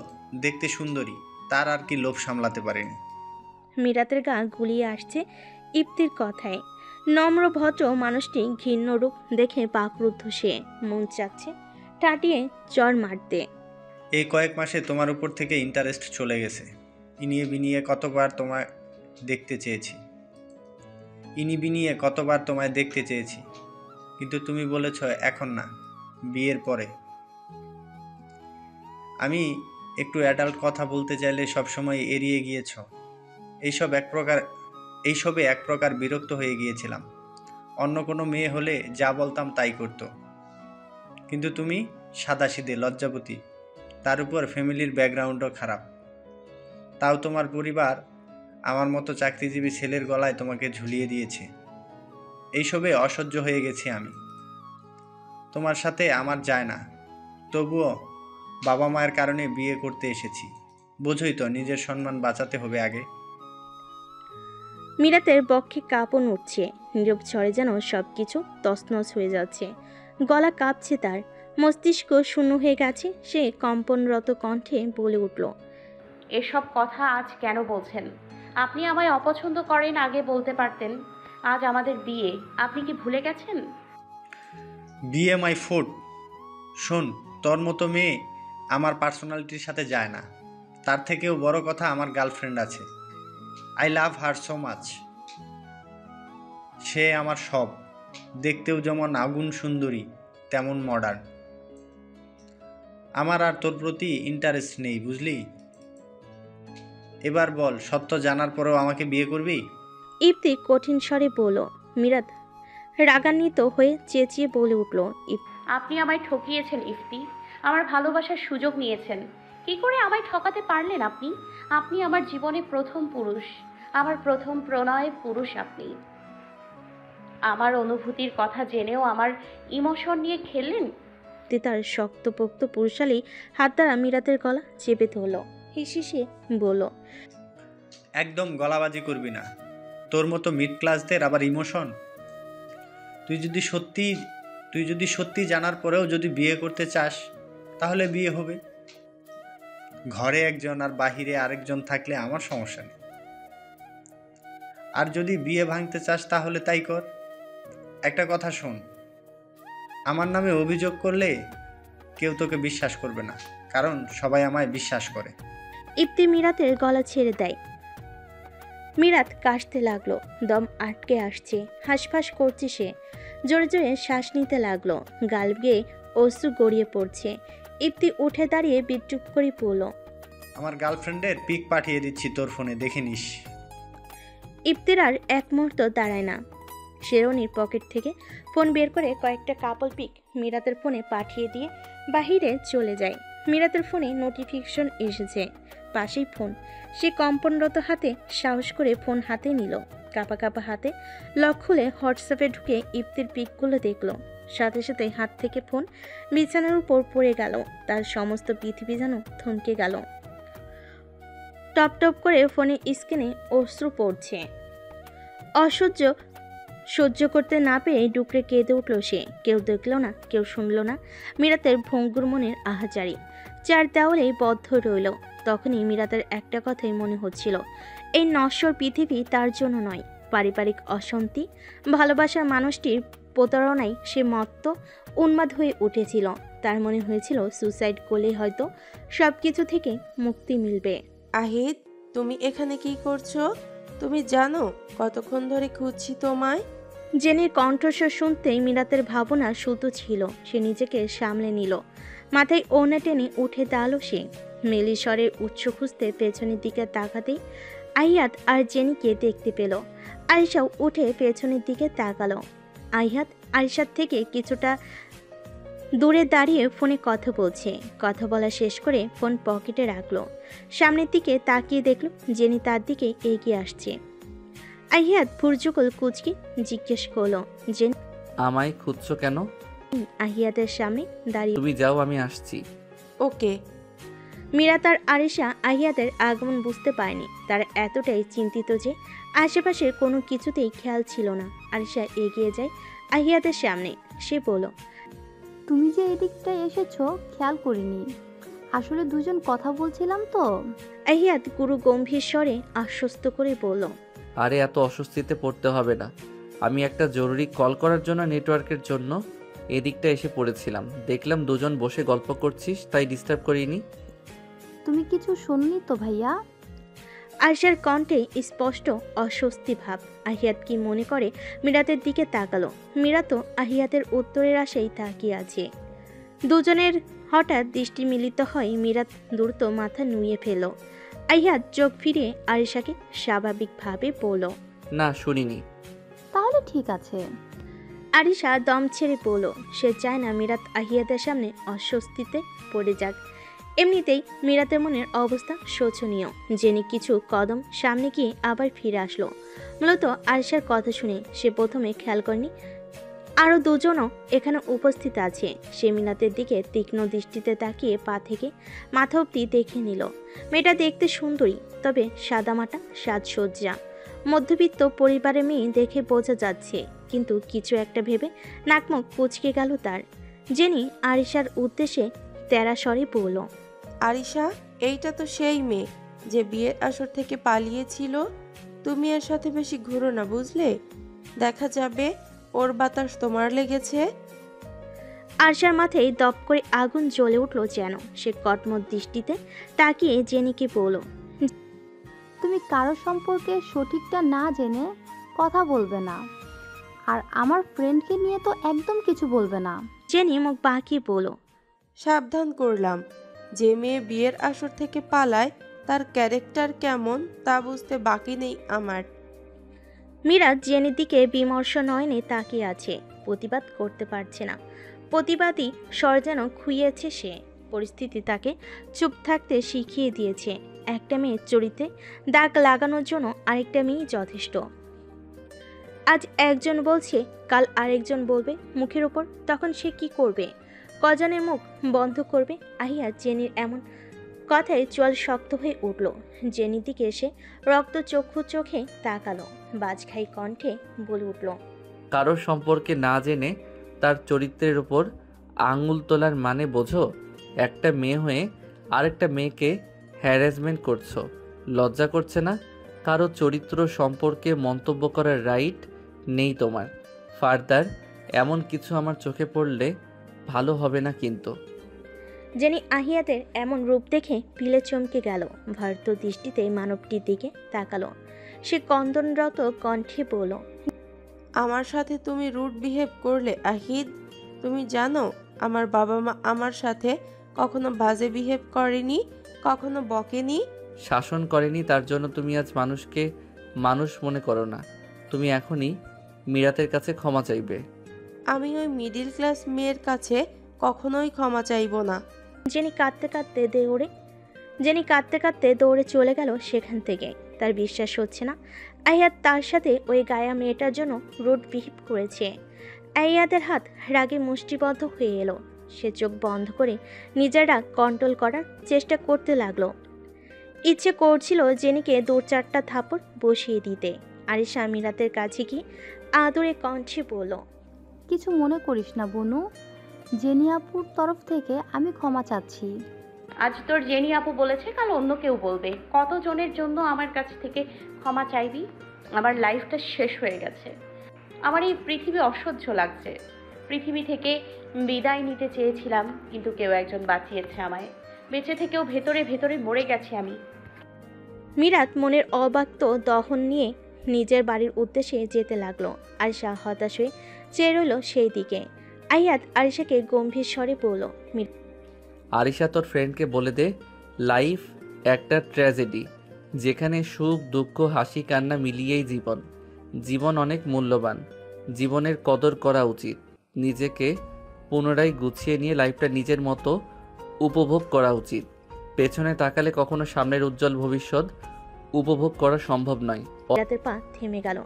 [SPEAKER 9] দেখতে সুন্দরী, তার আর কি লোভ সামলাতে পারেনি।
[SPEAKER 3] মিরাতের গা গুলিয়ে আসছে ইপ্তির কথায়। নম্র ভদ্র মানুষটি ঘৃণ্য রূপ দেখে বাকরুদ্ধ সে। মন চাচ্ছে টাটিয়ে চর মারতে।
[SPEAKER 9] এই কয়েক মাসে তোমার উপর থেকে ইন্টারেস্ট চলে গেছে। ইনিয়ে বিনিয়ে কতবার তোমায় দেখতে চেয়েছি, কিন্তু তুমি বলেছ এখন না, বিয়ের পরে। আমি একটু অ্যাডাল্ট কথা বলতে চাইলে সবসময় এড়িয়ে গিয়েছ। এইসবে এক প্রকার বিরক্ত হয়ে গিয়েছিলাম। অন্য কোনো মেয়ে হলে যা বলতাম তাই করতো, কিন্তু তুমি সাদাসিধে, লজ্জাবতী, তার উপর ফ্যামিলির ব্যাকগ্রাউন্ডও খারাপ। তাও তোমার পরিবার আমার মতো চাকরিজীবী ছেলের গলায় তোমাকে ঝুলিয়ে দিয়েছে। এইসবে অসহ্য হয়ে গেছি আমি। তোমার সাথে আমার যায় না, তবুও বাবা মায়ের কারণে বিয়ে করতে এসেছি। বোঝোই তো, নিজের সম্মান বাঁচাতে হবে আগে।
[SPEAKER 3] মিরাতের বক্ষে কাঁপন উঠছে। নীরব ঝড়ে যেন সবকিছু তছনছ হয়ে যাচ্ছে। গলা কাঁপছে তার, মস্তিষ্ক শূন্য হয়ে গেছে। সে কম্পনরত কণ্ঠে বলে উঠল,
[SPEAKER 6] এসব কথা আজ কেন বলছেন? আপনি আমায় অপছন্দ করেন, আগে বলতে পারতেন। আজ আমাদের বিয়ে, আপনি কি ভুলে গেছেন?
[SPEAKER 9] বিয়ে মাই ফুড। শোন, তোর মতো মেয়ে আমার পার্সোনালিটির সাথে যায় না। তার থেকেও বড় কথা, আমার গার্লফ্রেন্ড আছে। I love her so much. সে আমার সব। দেখতেও যেমন আগুন সুন্দরী, তেমন মডার্ন। আমার আর তোর প্রতি ইন্টারেস্ট নেই, বুঝলি? এবার বল, সত্য জানার পরেও আমাকে বিয়ে করবি?
[SPEAKER 3] ইপ্তি কঠিন স্বরে বলল। মিরাত রাগান্বিত হয়ে চেঁচিয়ে বলে উঠল।
[SPEAKER 6] আপনি আমায় ঠকিয়েছেন ইফতি, আমার ভালোবাসার সুযোগ নিয়েছেন। কি করে আমায় ঠকাতে পারলেন আপনি? আপনি আমার জীবনে প্রথম পুরুষ, আমার প্রথম প্রণয় পুরুষ আপনি। আমার অনুভূতির কথা জেনেও আমার ইমোশন নিয়ে খেললেন।
[SPEAKER 3] তার শক্তপোক্ত পুরুষালী হাত দ্বারা মিরাতের গলা চেপে ধরল। হিসিসে বলল।
[SPEAKER 9] একদম গলাবাজি করবি না। তোর মতো মিড ক্লাসদের আবার ইমোশন? তুই যদি সত্যি জানার পরেও যদি বিয়ে করতে চাস, তাহলে বিয়ে হবে। ঘরে একজন আর বাহিরে আরেকজন থাকলে আমার সমস্যা নেই। আর যদি বিয়ে ভাঙতে চাস তাহলে তাই কর। একটা কথা শোন, আমার নামে অভিযোগ করলে কেউ তোকে বিশ্বাস করবে না, কারণ সবাই আমায় বিশ্বাস করে।
[SPEAKER 3] ইপ্তি মিরাতের গলা ছেড়ে দেয়। মিরাত কাশতে লাগলো, দম আটকে আসছে, হাঁসফাঁস করছে সে। জোরে জোরে শ্বাস নিতে লাগলো, গাল বেয়ে অশ্রু গড়িয়ে পড়ছে। ইপ্তি উঠে দাঁড়িয়ে বিদ্রুপ করে পড়ল।
[SPEAKER 9] আমার গার্লফ্রেন্ডের পিক পাঠিয়ে দিচ্ছি তোর ফোনে, দেখে নিস।
[SPEAKER 3] ইপ্তির আর এক মুহূর্ত দাঁড়ায় না। শেরনির পকেট থেকে ফোন বের করে কয়েকটা কাপল পিক মিরাতের ফোনে পাঠিয়ে দিয়ে বাহিরে চলে যায়। মিরাতের ফোনে নোটিফিকেশন এসেছে, পাশেই ফোন। সে কম্পনরত হাতে সাহস করে ফোন হাতে নিল। কাঁপা কাঁপা হাতে লক খুলে হোয়াটসঅ্যাপে ঢুকে ইপ্তির পিকগুলো দেখলো। সাথে সাথে হাত থেকে ফোন বিছানার উপর পড়ে গেল। তার সমস্ত পৃথিবী যেন থমকে গেল। টপ টপ করে ফোনে স্ক্রিনে অশ্রু পড়ছে। সহ্য করতে না পেরে ডুকরে কেঁদে উঠল সে। কেউ দেখল না, কেউ শুনল না মিরাতের ভঙ্গুর মনের আহাজারি। চার দেওয়ালেই বদ্ধ রইল। তখনই মিরাতের একটা কথাই মনে হচ্ছিল, এই নশ্বর পৃথিবী তার জন্য নয়। পারিবারিক অশান্তি, ভালোবাসার মানুষটির প্রতারণায় সে মত্ত উন্মাদ হয়ে উঠেছিল। তার মনে হয়েছিল সুসাইড করলেই হয়তো সব কিছু থেকে মুক্তি মিলবে।
[SPEAKER 4] আহিদ, তুমি এখানে কি করছো? তুমি জানো কতক্ষণ ধরে খুঁজছি তোমায়?
[SPEAKER 3] জেনির কণ্ঠস্বর শুনতেই মিরাতের ভাবনা শুধু ছিল। সে নিজেকে সামলে নিল। মাথায় ওড়না টেনে উঠে দাঁড়ালো সে। মেলি স্বরের উৎস খুঁজতে পেছনের দিকে তাকাতেই আহিয়াত আর জেনিকে দেখতে পেল। আরিশাও উঠে পেছনের দিকে তাকালো। আহিয়াত আরিশার থেকে কিছুটা দূরে দাঁড়িয়ে ফোনে কথা বলছে। কথা বলা শেষ করে ফোন পকেটে রাখলো। সামনের দিকে তাকিয়ে দেখল জেনি তার দিকে এগিয়ে আসছে। আহিয়াত ভুরজুকল কুচকে জিজ্ঞেস করলো, জেনি
[SPEAKER 2] আমায় খুঁজছো কেন?
[SPEAKER 3] আহিয়াতের সামনে দাঁড়িয়ে।
[SPEAKER 2] তুমি যাও, আমি আসছি।
[SPEAKER 4] ওকে।
[SPEAKER 3] মিরাত আর আরিশা আহিয়াতের আগমন বুঝতে পারেনি। তারা এতটাই চিন্তিত যে আশেপাশের কোনো কিছুতেই খেয়াল ছিল না। আরিশা এগিয়ে যায় আহিয়াতের সামনে। সে বলল,
[SPEAKER 1] তুমি যে এদিকটায় এসেছো খেয়াল করিনি। আসলে দুজন কথা বলছিলাম তো।
[SPEAKER 3] আহিয়াত গুরু গম্ভীর স্বরে আশ্বস্ত করে বলল,
[SPEAKER 2] আরে এত অস্বস্তিতে পড়তে হবে না। আমি একটা জরুরি কল করার জন্য নেটওয়ার্কের জন্য এদিকটা এসে পড়েছিলাম। দেখলাম দুজন বসে গল্প করছিস, তাই ডিস্টার্ব করিনি।
[SPEAKER 1] তুমি কিছু শোনোনি তো ভাইয়া?
[SPEAKER 3] আরিশার কণ্ঠে স্পষ্ট অস্বস্তি ভাব। আহিয়াত কি মনে করে মিরাতের দিকে তাকালো। মিরাতও আহিয়াতের উত্তরের আশায় তাকিয়ে আছে। দুজনের হঠাৎ দৃষ্টি মিলিত হয়। মিরাত দ্রুত মাথা নুয়ে ফেলল। আহিয়াত চোখ ফিরিয়ে আরিশাকে স্বাভাবিকভাবে বলল,
[SPEAKER 2] না, শুনিনি।
[SPEAKER 1] তাহলে ঠিক আছে।
[SPEAKER 3] আরিশা দম ছেড়ে বলল, সে চায় না মিরাত আহিয়াতের সামনে অস্বস্তিতে পড়ে যাক। এমনিতেই মিরাতের মনের অবস্থা শোচনীয়। জেনে কিছু কদম সামনে গিয়ে আবার ফিরে আসলো। মূলত আরিশার কথা শুনে সে প্রথমে খেয়াল করেনি আরও দুজনও এখানে উপস্থিত আছে। সে মিরাতের দিকে তীক্ষ্ণ দৃষ্টিতে তাকিয়ে পা থেকে মাথা অব্দি দেখে নিল। মেয়েটা দেখতে সুন্দরী, তবে সাদামাটা সাজসজ্জা। মধ্যবিত্ত পরিবারের মেয়ে দেখে বোঝা যাচ্ছে, কিন্তু কিছু একটা ভেবে নাকমুখ কুঁচকে গেল তার। জেনি আরিশার উদ্দেশ্যে তেরা স্বরে বলল,
[SPEAKER 4] আরিশা, এইটা তো সেই মেয়ে যে বিয়ের আসর থেকে পালিয়েছিল। তুমি এর সাথে বেশি ঘুরো না, বুঝলে? দেখা যাবে ওর বাতাস তোমার লেগেছে।
[SPEAKER 3] আরশার মাথায় দপ করে আগুন জ্বলে উঠল যেন। সে কটমট দৃষ্টিতে তাকিয়ে জেনিকে বলল,
[SPEAKER 1] তুমি কারো সম্পর্কে সঠিকটা না জেনে কথা বলবে না, আর আমার ফ্রেন্ডকে নিয়ে তো একদম কিছু বলবে না।
[SPEAKER 3] জেনি মুখ বাঁকিয়ে বলল,
[SPEAKER 4] সাবধান করলাম, যে মেয়ে বিয়ের আসর থেকে পালায় তার ক্যারেক্টার কেমন তা বুঝতে বাকি নেই আমার।
[SPEAKER 3] মীরা জেনির দিকে বিমর্ষ নয়নে তাকিয়ে আছে, প্রতিবাদ করতে পারছে না। প্রতিবাদী স্বর যেন খুইয়েছে সে। পরিস্থিতি তাকে চুপ থাকতে শিখিয়ে দিয়েছে। একটা মেয়ের চরিত্রে দাগ লাগানোর জন্য আরেকটা মেয়ে যথেষ্ট। আজ একজন বলছে, কাল আরেকজন বলবে মুখের ওপর, তখন সে কি করবে? কজনের মুখ বন্ধ করবে? আহিয়া জেনির এমন কথায় চোয়াল শক্ত হয়ে উঠল। জেনির দিকে এসে রক্ত চক্ষু চোখে তাকালো, বাজখাই কণ্ঠে বলে উঠল,
[SPEAKER 2] কারোর সম্পর্কে না জেনে তার চরিত্রের উপর আঙুল তোলার মানে বোঝো? একটা মেয়ে হয়ে আরেকটা মেয়েকে হ্যারাসমেন্ট করছো, লজ্জা করছে না? কারো চরিত্র সম্পর্কে মন্তব্য করার রাইট নেই তোমার। ফার্দার এমন কিছু আমার চোখে পড়লে ভালো হবে না কিন্তু।
[SPEAKER 3] জেনি আহিয়াদের এমন রূপ দেখে পিলে চমকে গেল। ভারত দৃষ্টিতে মানবটির দিকে তাকালো। সে কন্দনরত কণ্ঠে বলল,
[SPEAKER 4] আমার সাথে তুমি রুড বিহেভ করলে আহিদ। তুমি জানো আমার বাবা মা আমার সাথে কখনো বাজে বিহেভ করেনি, কখনো বকেনি।
[SPEAKER 2] শাসন করেনি তার জন্য তুমি আজ মানুষকে মানুষ মনে করো না। তুমি এখনই মিরাতের কাছে ক্ষমা চাইবে।
[SPEAKER 4] আমি ওই মিডিল ক্লাস মেয়ের কাছে কখনোই ক্ষমা চাইব না।
[SPEAKER 3] জেনি কাঁদতে কাঁদতে দৌড়ে চলে গেল সেখান থেকে। তার বিশ্বাস হচ্ছে না আয়াত তার সাথে ওই গায়া মেয়েটার জন্য রুড বিহেভ করেছে। আয়াতের হাত রাগে মুষ্টিবদ্ধ হয়ে এলো। সে চোখ বন্ধ করে নিজের রাগ কন্ট্রোল করার চেষ্টা করতে লাগলো। ইচ্ছে করছিল জেনিকে 2-4টা থাপড় বসিয়ে দিতে। আরিশা মিরাতের কাছে গিয়ে আদরে কণ্ঠে বলল,
[SPEAKER 1] কিছু মনে করিস না বনু, জেনি আপুর তরফ থেকে আমি ক্ষমা চাচ্ছি।
[SPEAKER 6] আজ তোর জেনি আপু বলেছে, কাল অন্য কেউ বলবে। কতজনের জন্য আমার কাছ থেকে ক্ষমা চাইবি? আমার লাইফটা শেষ হয়ে গেছে। আমার এই পৃথিবী অসহ্য লাগছে। পৃথিবী থেকে বিদায় নিতে চেয়েছিলাম, কিন্তু কেউ একজন বাঁচিয়েছে আমায়। বেঁচে থেকেও ভেতরে ভেতরে মরে গেছি আমি।
[SPEAKER 3] মিরাত মনের অব্যক্ত দহন নিয়ে নিজের বাড়ির উদ্দেশ্যে যেতে লাগলো। আরিশা হতাশ হয়ে চেয়ে রইল সেই দিকে। আয়াত আরিশাকে গম্ভীর স্বরে বলল,
[SPEAKER 2] আরিশা তোর ফ্রেন্ডকে বলে দে, লাইফ একটা ট্র্যাজেডি, যেখানে সুখ দুঃখ হাসি কান্না মিলিয়েই জীবন। জীবন অনেক মূল্যবান, জীবনের কদর করা উচিত। নিজেকে পুনরায় গুছিয়ে নিয়ে লাইফটা নিজের মতো উপভোগ করা উচিত। পেছনে তাকালে কখনো সামনের উজ্জ্বল ভবিষ্যৎ উপভোগ করা সম্ভব নয়।
[SPEAKER 3] মিরাতের পা থেমে গেল।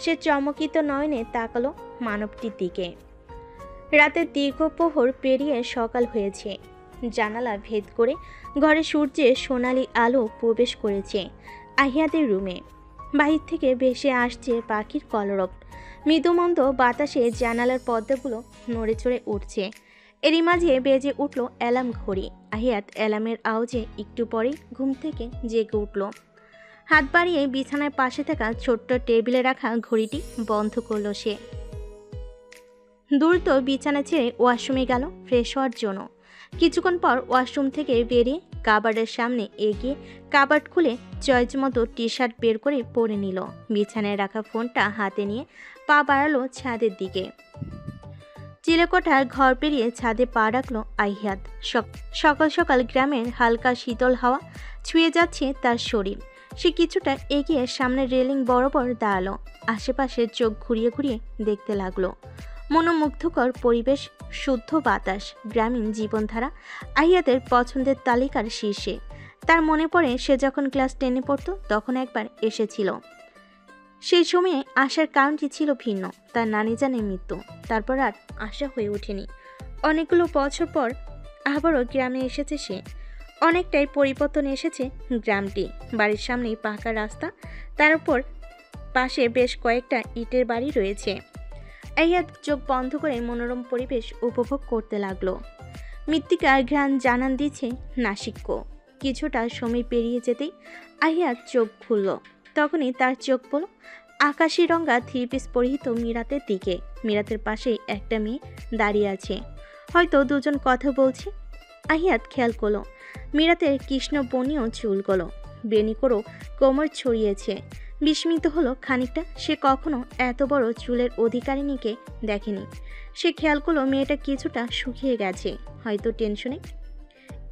[SPEAKER 3] সে চমকিত নয়নে তাকালো মানবটির দিকে। রাতের দীর্ঘ প্রহর পেরিয়ে সকাল হয়েছে। জানালা ভেদ করে ঘরে সূর্যের সোনালি আলো প্রবেশ করেছে আহিয়াদের রুমে। বাহির থেকে ভেসে আসছে পাখির কলরব। মৃদুমন্দ বাতাসে জানালার পর্দাগুলো নড়ে চড়ে উঠছে। এরই মাঝে বেজে উঠল অ্যালার্ম ঘড়ি। আহিয়াত অ্যালার্মের আওয়াজে একটু পরেই ঘুম থেকে জেগে উঠল। হাত বাড়িয়ে বিছানার পাশে থাকা ছোট্ট টেবিলে রাখা ঘড়িটি বন্ধ করল সে। দ্রুত বিছানা ছেড়ে ওয়াশরুমে গেল ফ্রেশ হওয়ার জন্য। কিছুক্ষণ পর ওয়াশরুম থেকে বেরিয়ে কাবার্ডের সামনে এগিয়ে কাবার্ড খুলে চয়েস মতো টি শার্ট বের করে পরে নিল। বিছানায় রাখা ফোনটা হাতে নিয়ে পা বাড়ালো ছাদের দিকে। চিলেকোঠার ঘর পেরিয়ে ছাদে পা রাখলো আহিয়াত। সকাল সকাল গ্রামের হালকা শীতল হাওয়া ছুঁয়ে যাচ্ছে তার শরীর। সে কিছুটা এগিয়ে সামনের রেলিং বরাবর দাঁড়ালো। আশেপাশে চোখ ঘুরিয়ে ঘুরিয়ে দেখতে লাগলো। মনোমুগ্ধকর পরিবেশ, শুদ্ধ বাতাস, গ্রামীণ জীবনধারা আহিয়াদের পছন্দের তালিকার শীর্ষে। তার মনে পড়ে সে যখন ক্লাস 10-এ পড়তো তখন একবার এসেছিল। সেই সময়ে আসার কারণটি ছিল ভিন্ন। তার নানি জানের মৃত্যু, তারপর আর আশা হয়ে ওঠেনি। অনেকগুলো বছর পর আবারও গ্রামে এসেছে সে। অনেকটাই পরিবর্তন এসেছে গ্রামটি। বাড়ির সামনেই পাকা রাস্তা, তার উপর পাশে বেশ কয়েকটা ইটের বাড়ি রয়েছে। আহিয়াত চোখ বন্ধ করে মনোরম পরিবেশ উপভোগ করতে লাগলো। মৃত্তিকার ঘ্রাণ জানান দিচ্ছে নাসিক্য। কিছুটা সময় পেরিয়ে যেতেই আহিয়াত চোখ খুলল। তখনই তার চোখ পড়ল আকাশি রঙা 3 পিস পরিহিত মিরাতের দিকে। মিরাতের পাশেই একটা মেয়ে দাঁড়িয়ে আছে, হয়তো দুজন কথা বলছে। আহিয়াত খেয়াল করলো মিরাতের কৃষ্ণ বনীয় চুলগুলো বেনি করে কোমর ছড়িয়েছে। বিস্মিত হলো খানিকটা। সে কখনো এত বড় চুলের অধিকারিণীকে দেখেনি। সে খেয়াল করলো মেয়েটা কিছুটা শুকিয়ে গেছে, হয়তো টেনশনে।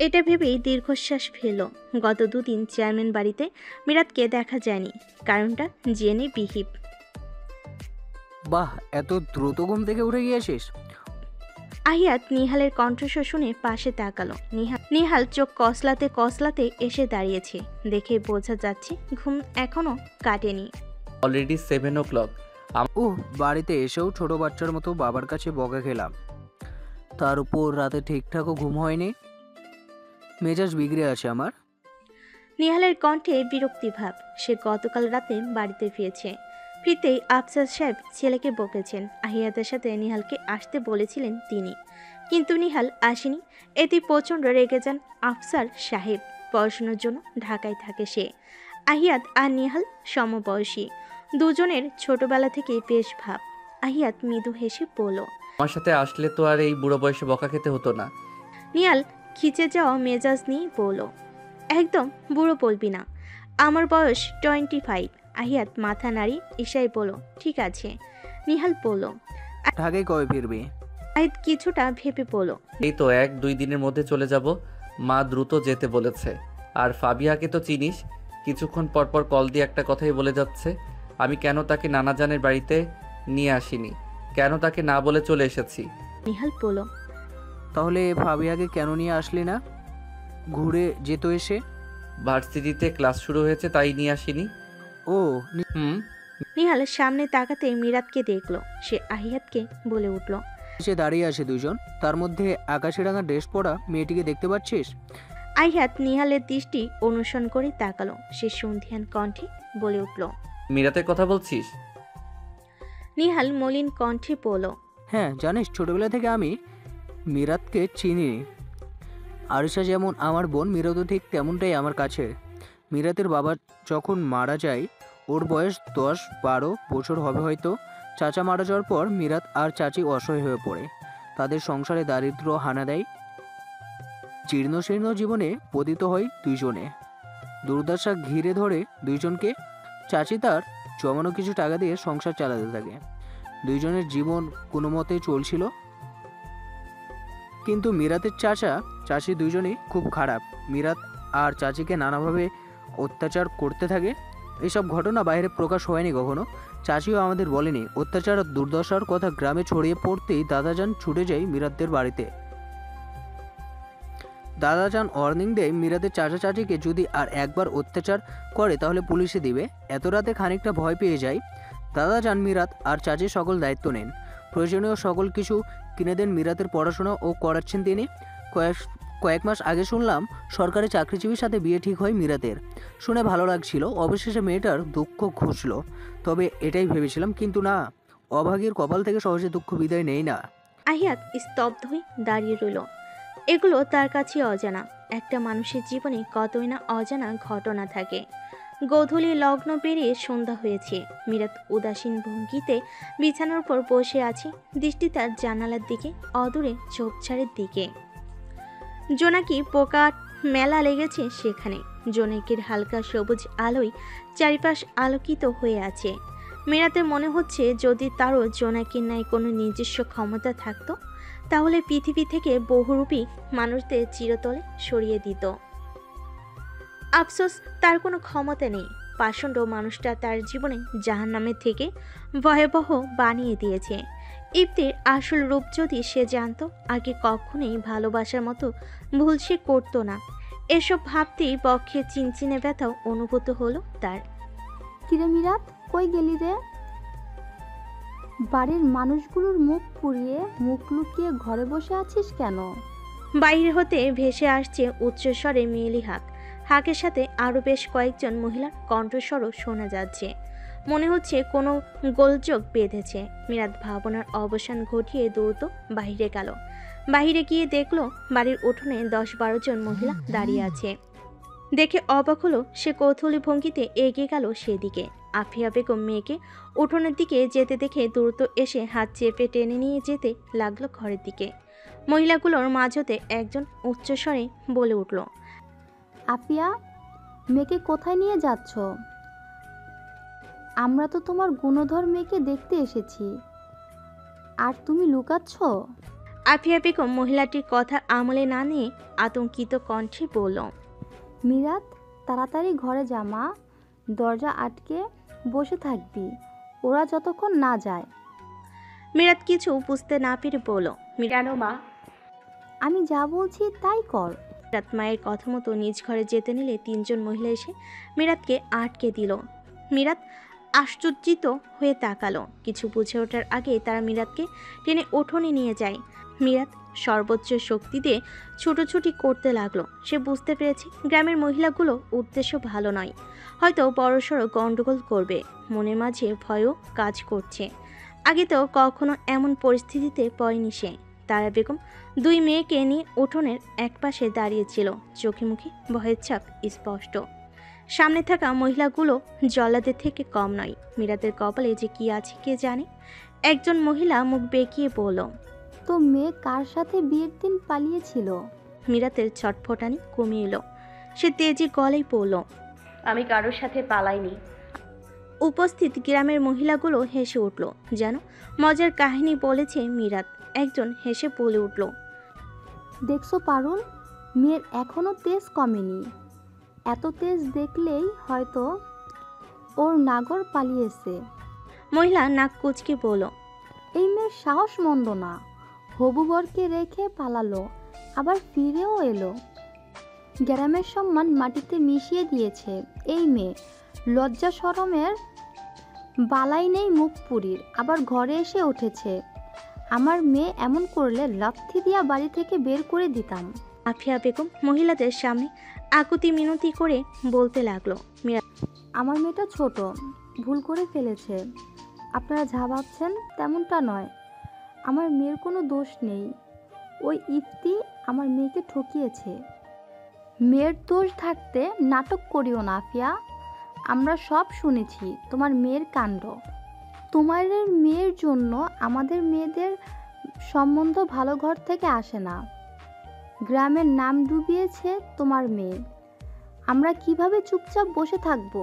[SPEAKER 3] এটা ভেবেই দীর্ঘশ্বাস ফেলল। গত দুদিন চেয়ারম্যান বাড়িতে মিরাতকে দেখা যায়নি, কারণটা জেনে বিহিব।
[SPEAKER 10] বাহ, এত দ্রুত ঘুম থেকে উঠে গিয়েছিস?
[SPEAKER 3] আহিয়াত নিহালের কণ্ঠস্বর শুনে পাশে তাকালো। নিহাল চোখ কসলাতে কসলাতে এসে দাঁড়িয়েছে, দেখে বোঝা যাচ্ছে ঘুম এখনো কাটেনি।
[SPEAKER 2] Already 7 o'clock।
[SPEAKER 10] বাড়িতে এসেও ছোট বাচ্চার মতো বাবার কাছে বকা খেলাম, তার উপর রাতে ঠিকঠাকও ঘুম হয়নি। মেজাজ বিগড়ে আছে আমার।
[SPEAKER 3] নিহালের কণ্ঠে বিরক্তি ভাব। সে গতকাল রাতে বাড়িতে ফিরেছে। ফিরতেই আফসার সাহেব ছেলেকে বকেছেন। আহিয়াতের সাথে নিহালকে আসতে বলেছিলেন তিনি, কিন্তু নিহাল আসেনি। এতে প্রচণ্ড রেগে যান আফসার সাহেব। পড়াশোনার জন্য ঢাকায় থাকে সে। আহিয়াত আর নিহাল সমবয়সী, দুজনের ছোটবেলা থেকেই বেশ ভাব। আহিয়াত মৃদু হেসে বলল,
[SPEAKER 2] আমার সাথে আসলে তো আর এই বুড়ো বয়সে বকা খেতে হতো না।
[SPEAKER 3] নিহাল খিচে যাওয়া মেজাজ নিয়ে বলল, একদম বুড়ো বলবি না, আমার বয়স 25। আহিয়াত মাথা নাড়ি ইশারায় বলল, ঠিক আছে। নিহাল বলল,
[SPEAKER 10] ঢাকায় কবে ফিরবি?
[SPEAKER 3] আহিয়াত কিছুটা ভেবে বলল,
[SPEAKER 2] এই তো 1-2 দিনের মধ্যে চলে যাব। মা দ্রুত যেতে বলেছে। আর ফাবিয়াকে তো চিনিস, কিছুক্ষণ পরপর কল দিয়ে একটা কথাই বলে যাচ্ছে। আমি কেন তাকে নানাজানের বাড়িতে নিয়ে আসিনি, কেন তাকে না বলে চলে এসেছি।
[SPEAKER 3] নিহাল বলল,
[SPEAKER 10] তাহলে ফাবিয়াকে কেন নিয়ে আসলি না? ঘুরে যেত এসে।
[SPEAKER 2] ভার্সিটিতে ক্লাস শুরু হয়েছে তাই নিয়ে আসিনি।
[SPEAKER 10] ও
[SPEAKER 3] নিহাল সামনে তাকাতে মিরাতকে দেখলো। সে আহিয়াতকে বলে উঠল,
[SPEAKER 10] সে দাঁড়িয়ে আছে দুজন, তার মধ্যে আকাশি রাঙা ড্রেস পরা মেয়েটিকে দেখতে পাচ্ছিস?
[SPEAKER 3] আহিয়াত নিহালের দৃষ্টি অনুসরণ করে তাকালো। সে সন্ধিয়ান কণ্ঠে বলে উঠল,
[SPEAKER 2] মিরাতের কথা বলছিস?
[SPEAKER 3] নিহাল মলিন কণ্ঠে বলল,
[SPEAKER 10] হ্যাঁ, জানিস ছোটবেলা থেকে আমি মিরাতকে চিনি। আরিশা যেমন আমার বোন, মিরাতও ঠিক তেমনটাই আমার কাছে। মিরাতের বাবা যখন মারা যায় ওর বয়স 10-12 বছর হবে হয়তো। চাচা মারা যাওয়ার পর মিরাত আর চাচি অসহায় হয়ে পড়ে। তাদের সংসারে দারিদ্র হানা দেয়। জীর্ণ শীর্ণ জীবনে পতিত হয় দুইজনে। দুর্দশা ঘিরে ধরে দুইজনকে। চাচি তার জমানো কিছু টাকা দিয়ে সংসার চালাতে থাকে। দুইজনের জীবন কোনো মতে চলছিল। কিন্তু মিরাতের চাচা চাচি দুইজনই খুব খারাপ। মিরাত আর চাচিকে নানাভাবে অত্যাচার করতে থাকে। এইসব ঘটনা বাইরে প্রকাশ হয়নি কখনো, চাচিও আমাদের বলেনি। অত্যাচার আর দুর্দশার কথা গ্রামে ছড়িয়ে পড়তেই দাদাজান ছুটে যায় মিরাতদের বাড়িতে। দাদাজান ওয়ার্নিং দেয়, মিরাতের চাচা চাচিকে যদি আর একবার অত্যাচার করে তাহলে পুলিশে দিবে। এত রাতে খানিকটা ভয় পেয়ে যায়। দাদাজান মিরাত আর চাচির সকল দায়িত্ব নেন। প্রয়োজনীয় সকল কিছু কিনে দেন। মিরাতের পড়াশোনা ও করাচ্ছেন তিনি। কয়েক মাস আগে শুনলাম সরকারি চাকরিজীবীর সাথে বিয়ে ঠিক হয় মিরাতের। শুনে ভালো লাগছিল। অবশেষে মেয়েটার দুঃখ ঘুচল। তবে এটাই ভেবেছিলাম, কিন্তু না, অভাগীর কপাল থেকে সহজে দুঃখ বিদায় নেই না।
[SPEAKER 3] আহিয়াত স্তব্ধ হয়ে দাঁড়িয়ে রইল। এগুলো তার কাছে অজানা। একটা মানুষের জীবনে কতই না অজানা ঘটনা থাকে। গোধূলি লগ্ন পেরিয়ে সন্ধ্যা হয়েছে। মিরাত উদাসীন ভঙ্গিতে বিছানার উপর বসে আছে, দৃষ্টি তার জানালার দিকে, অদূরে ঝোপঝাড়ের দিকে। জোনাকি পোকা মেলা লেগেছে সেখানে। জোনাকির হালকা সবুজ আলোয় চারিপাশ আলোকিত হয়ে আছে। মিরাতের মনে হচ্ছে যদি তারও জোনাকির ন্যায় কোনো নিজস্ব ক্ষমতা থাকতো, তাহলে পৃথিবী থেকে বহুরূপী মানুষদের চিরতলে সরিয়ে দিত। আফসোস, তার কোনো ক্ষমতা নেই। পাষণ্ড মানুষটা তার জীবনে জাহান্নামের থেকে ভয়াবহ বানিয়ে দিয়েছে। ইফতির আসল রূপ যদি সে জানতো, আগে কখনোই ভালোবাসার মতো ভুল সে করতো না। এসব ভাবতেই বক্ষে চিনচিনে ব্যথাও অনুভূত হলো তার।
[SPEAKER 1] কিরে মিরাত, কই গেলি রে? বাড়ির মানুষগুলোর মুখ পুড়িয়ে মুখ লুকিয়ে ঘরে বসে আছিস কেন?
[SPEAKER 3] বাইরে হতে ভেসে আসছে উচ্চস্বরে মেয়েলি হাক। হাকের সাথে আরও বেশ কয়েকজন মহিলার কণ্ঠস্বরও শোনা যাচ্ছে। মনে হচ্ছে কোনো গোলযোগ বেঁধেছে। মিরাত ভাবনার অবসান ঘটিয়ে দ্রুত বাইরে গেল। বাইরে গিয়ে দেখলো বাড়ির উঠোনে 10-12 জন মহিলা দাঁড়িয়ে আছে। দেখে অবাক হলো সে। কৌতূহলী ভঙ্গিতে এগিয়ে গেল সেদিকে। আফিয়া বেগম মেয়েকে উঠোনের দিকে যেতে দেখে দ্রুত এসে হাত চেপে টেনে নিয়ে যেতে লাগলো ঘরের দিকে। মহিলাগুলোর মাঝতে একজন উচ্চস্বরে বলে উঠল,
[SPEAKER 1] আফিয়া, মেয়েকে কোথায় নিয়ে যাচ্ছ? আমরা তো তোমার গুণধর মেয়েকে দেখতে এসেছি, আর তুমি লুকাচ্ছ?
[SPEAKER 3] আফিয়া বেগম মহিলাটির কথা আমলে না নিয়ে আতঙ্কিত কণ্ঠে বলল,
[SPEAKER 1] মিরাত, তাড়াতাড়ি ঘরে যা মা, দরজা আটকে বসে থাকবি ওরা যতক্ষণ না যায়।
[SPEAKER 3] মিরাত কিছু বুঝতে না পেরে বলল,
[SPEAKER 6] কেন মা?
[SPEAKER 1] আমি যা বলছি তাই কর।
[SPEAKER 3] মিরাত মায়ের কথা মতো নিজ ঘরে যেতে নিলে তিনজন মহিলা এসে মিরাতকে আটকে দিল। মিরাত আশ্চর্যিত হয়ে তাকালো। কিছু বুঝে ওঠার আগে তারা মিরাতকে টেনে উঠোনে নিয়ে যায়। মিরাত সর্বোচ্চ শক্তি দিয়ে ছুটোছুটি করতে লাগলো। সে বুঝতে পেরেছে গ্রামের মহিলাগুলো উদ্দেশ্য ভালো নয়, হয়তো বড়সড় গন্ডগোল করবে। মনের মাঝে ভয়ও কাজ করছে। আগে তো কখনো এমন পরিস্থিতিতে পড়েনি সে। তারা বেগম দুই মেয়েকে নিয়ে উঠোনের একপাশে দাঁড়িয়েছিল, চোখে মুখে ভয়ের ছাপ স্পষ্ট। সামনে থাকা মহিলাগুলো জল্লাদের থেকে কম নয়। মিরাতের কপালে যে কি আছে কে জানে। একজন মহিলা মুখ বেঁকিয়ে বলল,
[SPEAKER 1] তো মেয়ে কার সাথে বিয়ের দিন পালিয়েছিল?
[SPEAKER 3] মিরাতের ছটফটানি কমে এলো। সে তেজি গলায় পড়ল,
[SPEAKER 6] আমি কারোর সাথে পালাইনি।
[SPEAKER 3] উপস্থিত গ্রামের মহিলাগুলো হেসে উঠল, যেন মজার কাহিনী বলেছে মিরাত। একজন হেসে বলে উঠল,
[SPEAKER 1] দেখছো পারুল, মেয়ের এখনো তেজ কমেনি। এত তেজ দেখলেই হয়তো ওর নাগর পালিয়েছে।
[SPEAKER 3] মহিলা নাক কুচকে বলল,
[SPEAKER 1] এই মেয়ের সাহস মন্দ না, হবু বরকে রেখে পালালো, আবার ফিরেও এলো। গ্রামের সম্মান মাটিতে মিশিয়ে দিয়েছে এই মেয়ে। লজ্জা শরমের বালাই নেই মুখ পুরীর, আবার ঘরে এসে উঠেছে। আমার মেয়ে এমন করলে লাথি দিয়া বাড়ি থেকে বের করে দিতাম।
[SPEAKER 3] আফিয়া বেগম মহিলাদের সামনে আকুতি মিনতি করে বলতে লাগলো,
[SPEAKER 1] আমার মেয়েটা ছোট, ভুল করে ফেলেছে। আপনারা যা ভাবছেন তেমনটা নয়। আমার মেয়ের কোনো দোষ নেই। ওই ইফতি আমার মেয়েকে ঠকিয়েছে। মেয়ের দোষ থাকতে নাটক করিও না আফিয়া। আমরা সব শুনেছি তোমার মেয়ের কাণ্ড। তোমার মেয়ের জন্য আমাদের মেয়েদের সম্বন্ধ ভালো ঘর থেকে আসে না। গ্রামের নাম ডুবিয়েছে তোমার মেয়ে। আমরা কিভাবে চুপচাপ বসে থাকবো?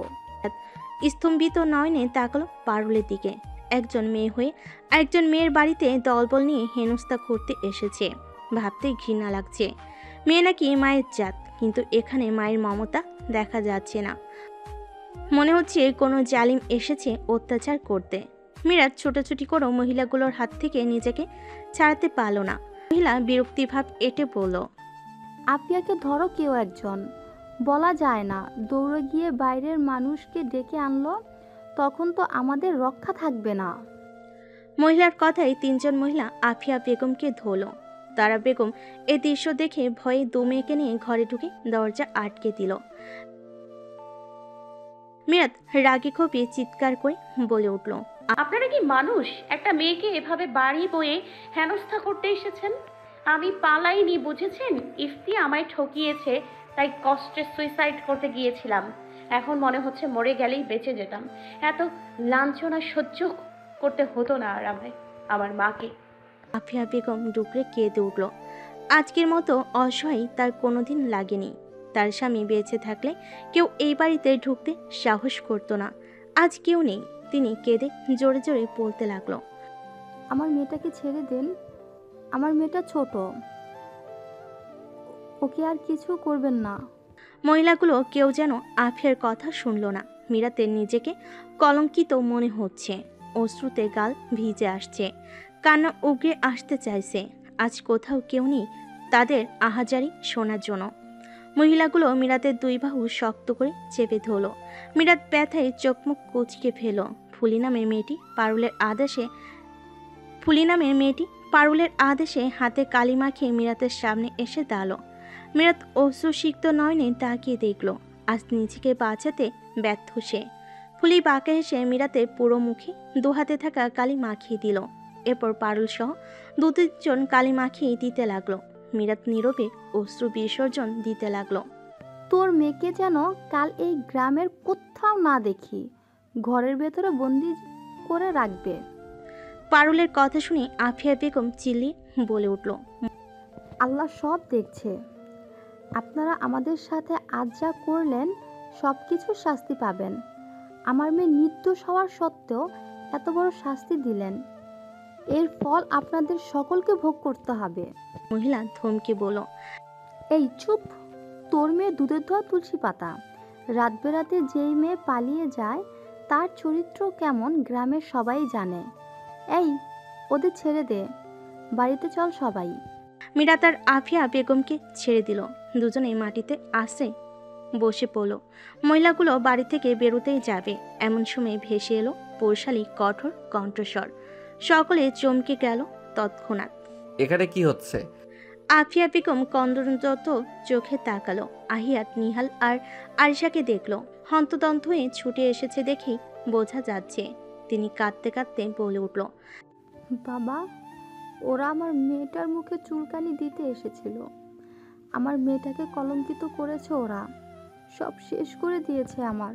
[SPEAKER 3] স্তম্ভিত নয়নে তাকালো পারুলের দিকে। একজন মেয়ে হয়ে আরেকজন মেয়ের বাড়িতে দলবল নিয়ে হেনস্থা করতে এসেছে, ভাবতেই ঘৃণা লাগছে। মেয়ে নাকি মায়ের জাত, কিন্তু এখানে মায়ের মমতা দেখা যাচ্ছে না। মনে হচ্ছে কোনো জালিম এসেছে অত্যাচার করতে। মিরাত ছোটাছুটি করেও মহিলাগুলোর হাত থেকে নিজেকে ছাড়াতে পারল না। মহিলা বিরক্তিভাব এঁটে বলল,
[SPEAKER 1] আপিয়াকে ধরো কেউ একজন। বলা যায় না, দৌড়ে গিয়ে বাইরের মানুষকে ডেকে আনলো, তখন তো আমাদের রক্ষা থাকবে না।
[SPEAKER 3] মহিলার কথায় তিনজন মহিলা আফিয়া বেগমকে ধরল। তারা বেগম এই দৃশ্য দেখে ভয়ে দু মেয়েকে নিয়ে ঘরে ঢুকে দরজা আটকে দিল। মিরাত রাগে ক্ষোভে চিৎকার করে বলে উঠল,
[SPEAKER 6] আপনারা কি মানুষ? একটা মেয়েকে এভাবে বাড়ি বয়ে হেনস্থা করতে এসেছেন। আমি পালাইনি, বুঝেছেন? ইফতি আমায় ঠকিয়েছে, তাই কষ্টে সুইসাইড করতে গিয়েছিলাম। এখন মনে হচ্ছে মরে গেলেই বেঁচে যেতাম। এত লাঞ্ছনা সহ্য করতে হতো না আর আমার মাকে।
[SPEAKER 3] আফিয়া বেগম ডুকরে কেঁদে উঠল। আজকের মতো অসহায় তার কোনোদিন লাগেনি। তার স্বামী বেঁচে থাকলে কেউ এই বাড়িতে ঢুকতে সাহস করতো না। আজ কেউ নেই। তিনি কেঁদে জোরে জোরে বলতে লাগলো,
[SPEAKER 1] আমার মেয়েটাকে ছেড়ে দেন। আমার মেয়েটা ছোট, ওকে আর কিছু করবেন না।
[SPEAKER 3] মহিলাগুলো কেউ যেন আফিয়ার কথা শুনল না। মিরাতের নিজেকে কলঙ্কিত মনে হচ্ছে। অশ্রুতে গাল ভিজে আসছে, কান্না উগরে আসতে চাইছে। আজ কোথাও কেউ নেই তাদের আহাজারি শোনার জন্য। মহিলাগুলো মিরাতের দুই বাহু শক্ত করে চেপে ধরল। মিরাত ব্যথায় চোখ মুখ কুচকে ফেল। ফুলি নামের মেয়েটি পারুলের আদেশে হাতে কালি মাখিয়ে মিরাতের সামনে এসে দাঁড়ালো। মিরাত অশ্রুসিক্ত নয়নে তাকিয়ে দেখল। আজ নিজেকে বাঁচাতে ব্যর্থ সে। ফুলি বাঁকে হেসে মিরাতের পুরো মুখে দু হাতে থাকা কালি মাখিয়ে দিল। এরপর পারুল সহ দু তিনজন কালি মাখিয়ে দিতে লাগলো। মিরাত নীরবে অশ্রু বিসর্জন দিতে লাগলো।
[SPEAKER 1] তোর মেয়েকে যেন কাল এই গ্রামের কোথাও না দেখি, ঘরের ভেতরে বন্দি করে রাখবে।
[SPEAKER 3] পারুলের কথা শুনে আফিয়া বেগম চিল্লিয়ে বলে উঠল,
[SPEAKER 1] আল্লাহ সব দেখছে। আপনারা আমাদের সাথে আজ যা করলেন সব কিছু শাস্তি পাবেন। আমার মেয়ে নির্দোষ হওয়ার সত্ত্বেও এত বড় শাস্তি দিলেন। এর ফল আপনাদের সকলকে ভোগ করতে হবে।
[SPEAKER 3] মহিলা ধমকে বলল।
[SPEAKER 1] এই চুপ, তোর মেয়ে দুধের ধোয়া তুলসী পাতা। রাত বেরাতে যেই মেয়ে পালিয়ে যায় তার চরিত্র কেমন গ্রামের সবাই জানে। এই, ওদের ছেড়ে দে, বাড়িতে চল সবাই।
[SPEAKER 3] মীরা তার আফিয়া বেগমকে ছেড়ে দিল। দুজনেই মাটিতে আসে বসে পড়ল। মহিলাগুলো বাড়ি থেকে বেরোতেই যাবে এমন সময় ভেসে এলো পৌশালী কঠোর কণ্ঠস্বর। সকলে চমকে গেল তৎক্ষণাৎ।
[SPEAKER 2] এখানে কি হচ্ছে?
[SPEAKER 3] আফিয়া বেগম কন্দরত চোখে তাকালো। আহিয়াত, নিহাল আর আরিশাকে দেখলো। হন্তদন্ত হয়ে ছুটে এসেছে দেখেই বোঝা যাচ্ছে। তিনি কাঁদতে কাঁদতে বলে উঠল।
[SPEAKER 1] বাবা, ওরা আমার মেয়েটার মুখে চুলকানি দিতে এসেছিল। আমার মেয়েটাকে কলঙ্কিত করেছে ওরা, সব শেষ করে দিয়েছে আমার।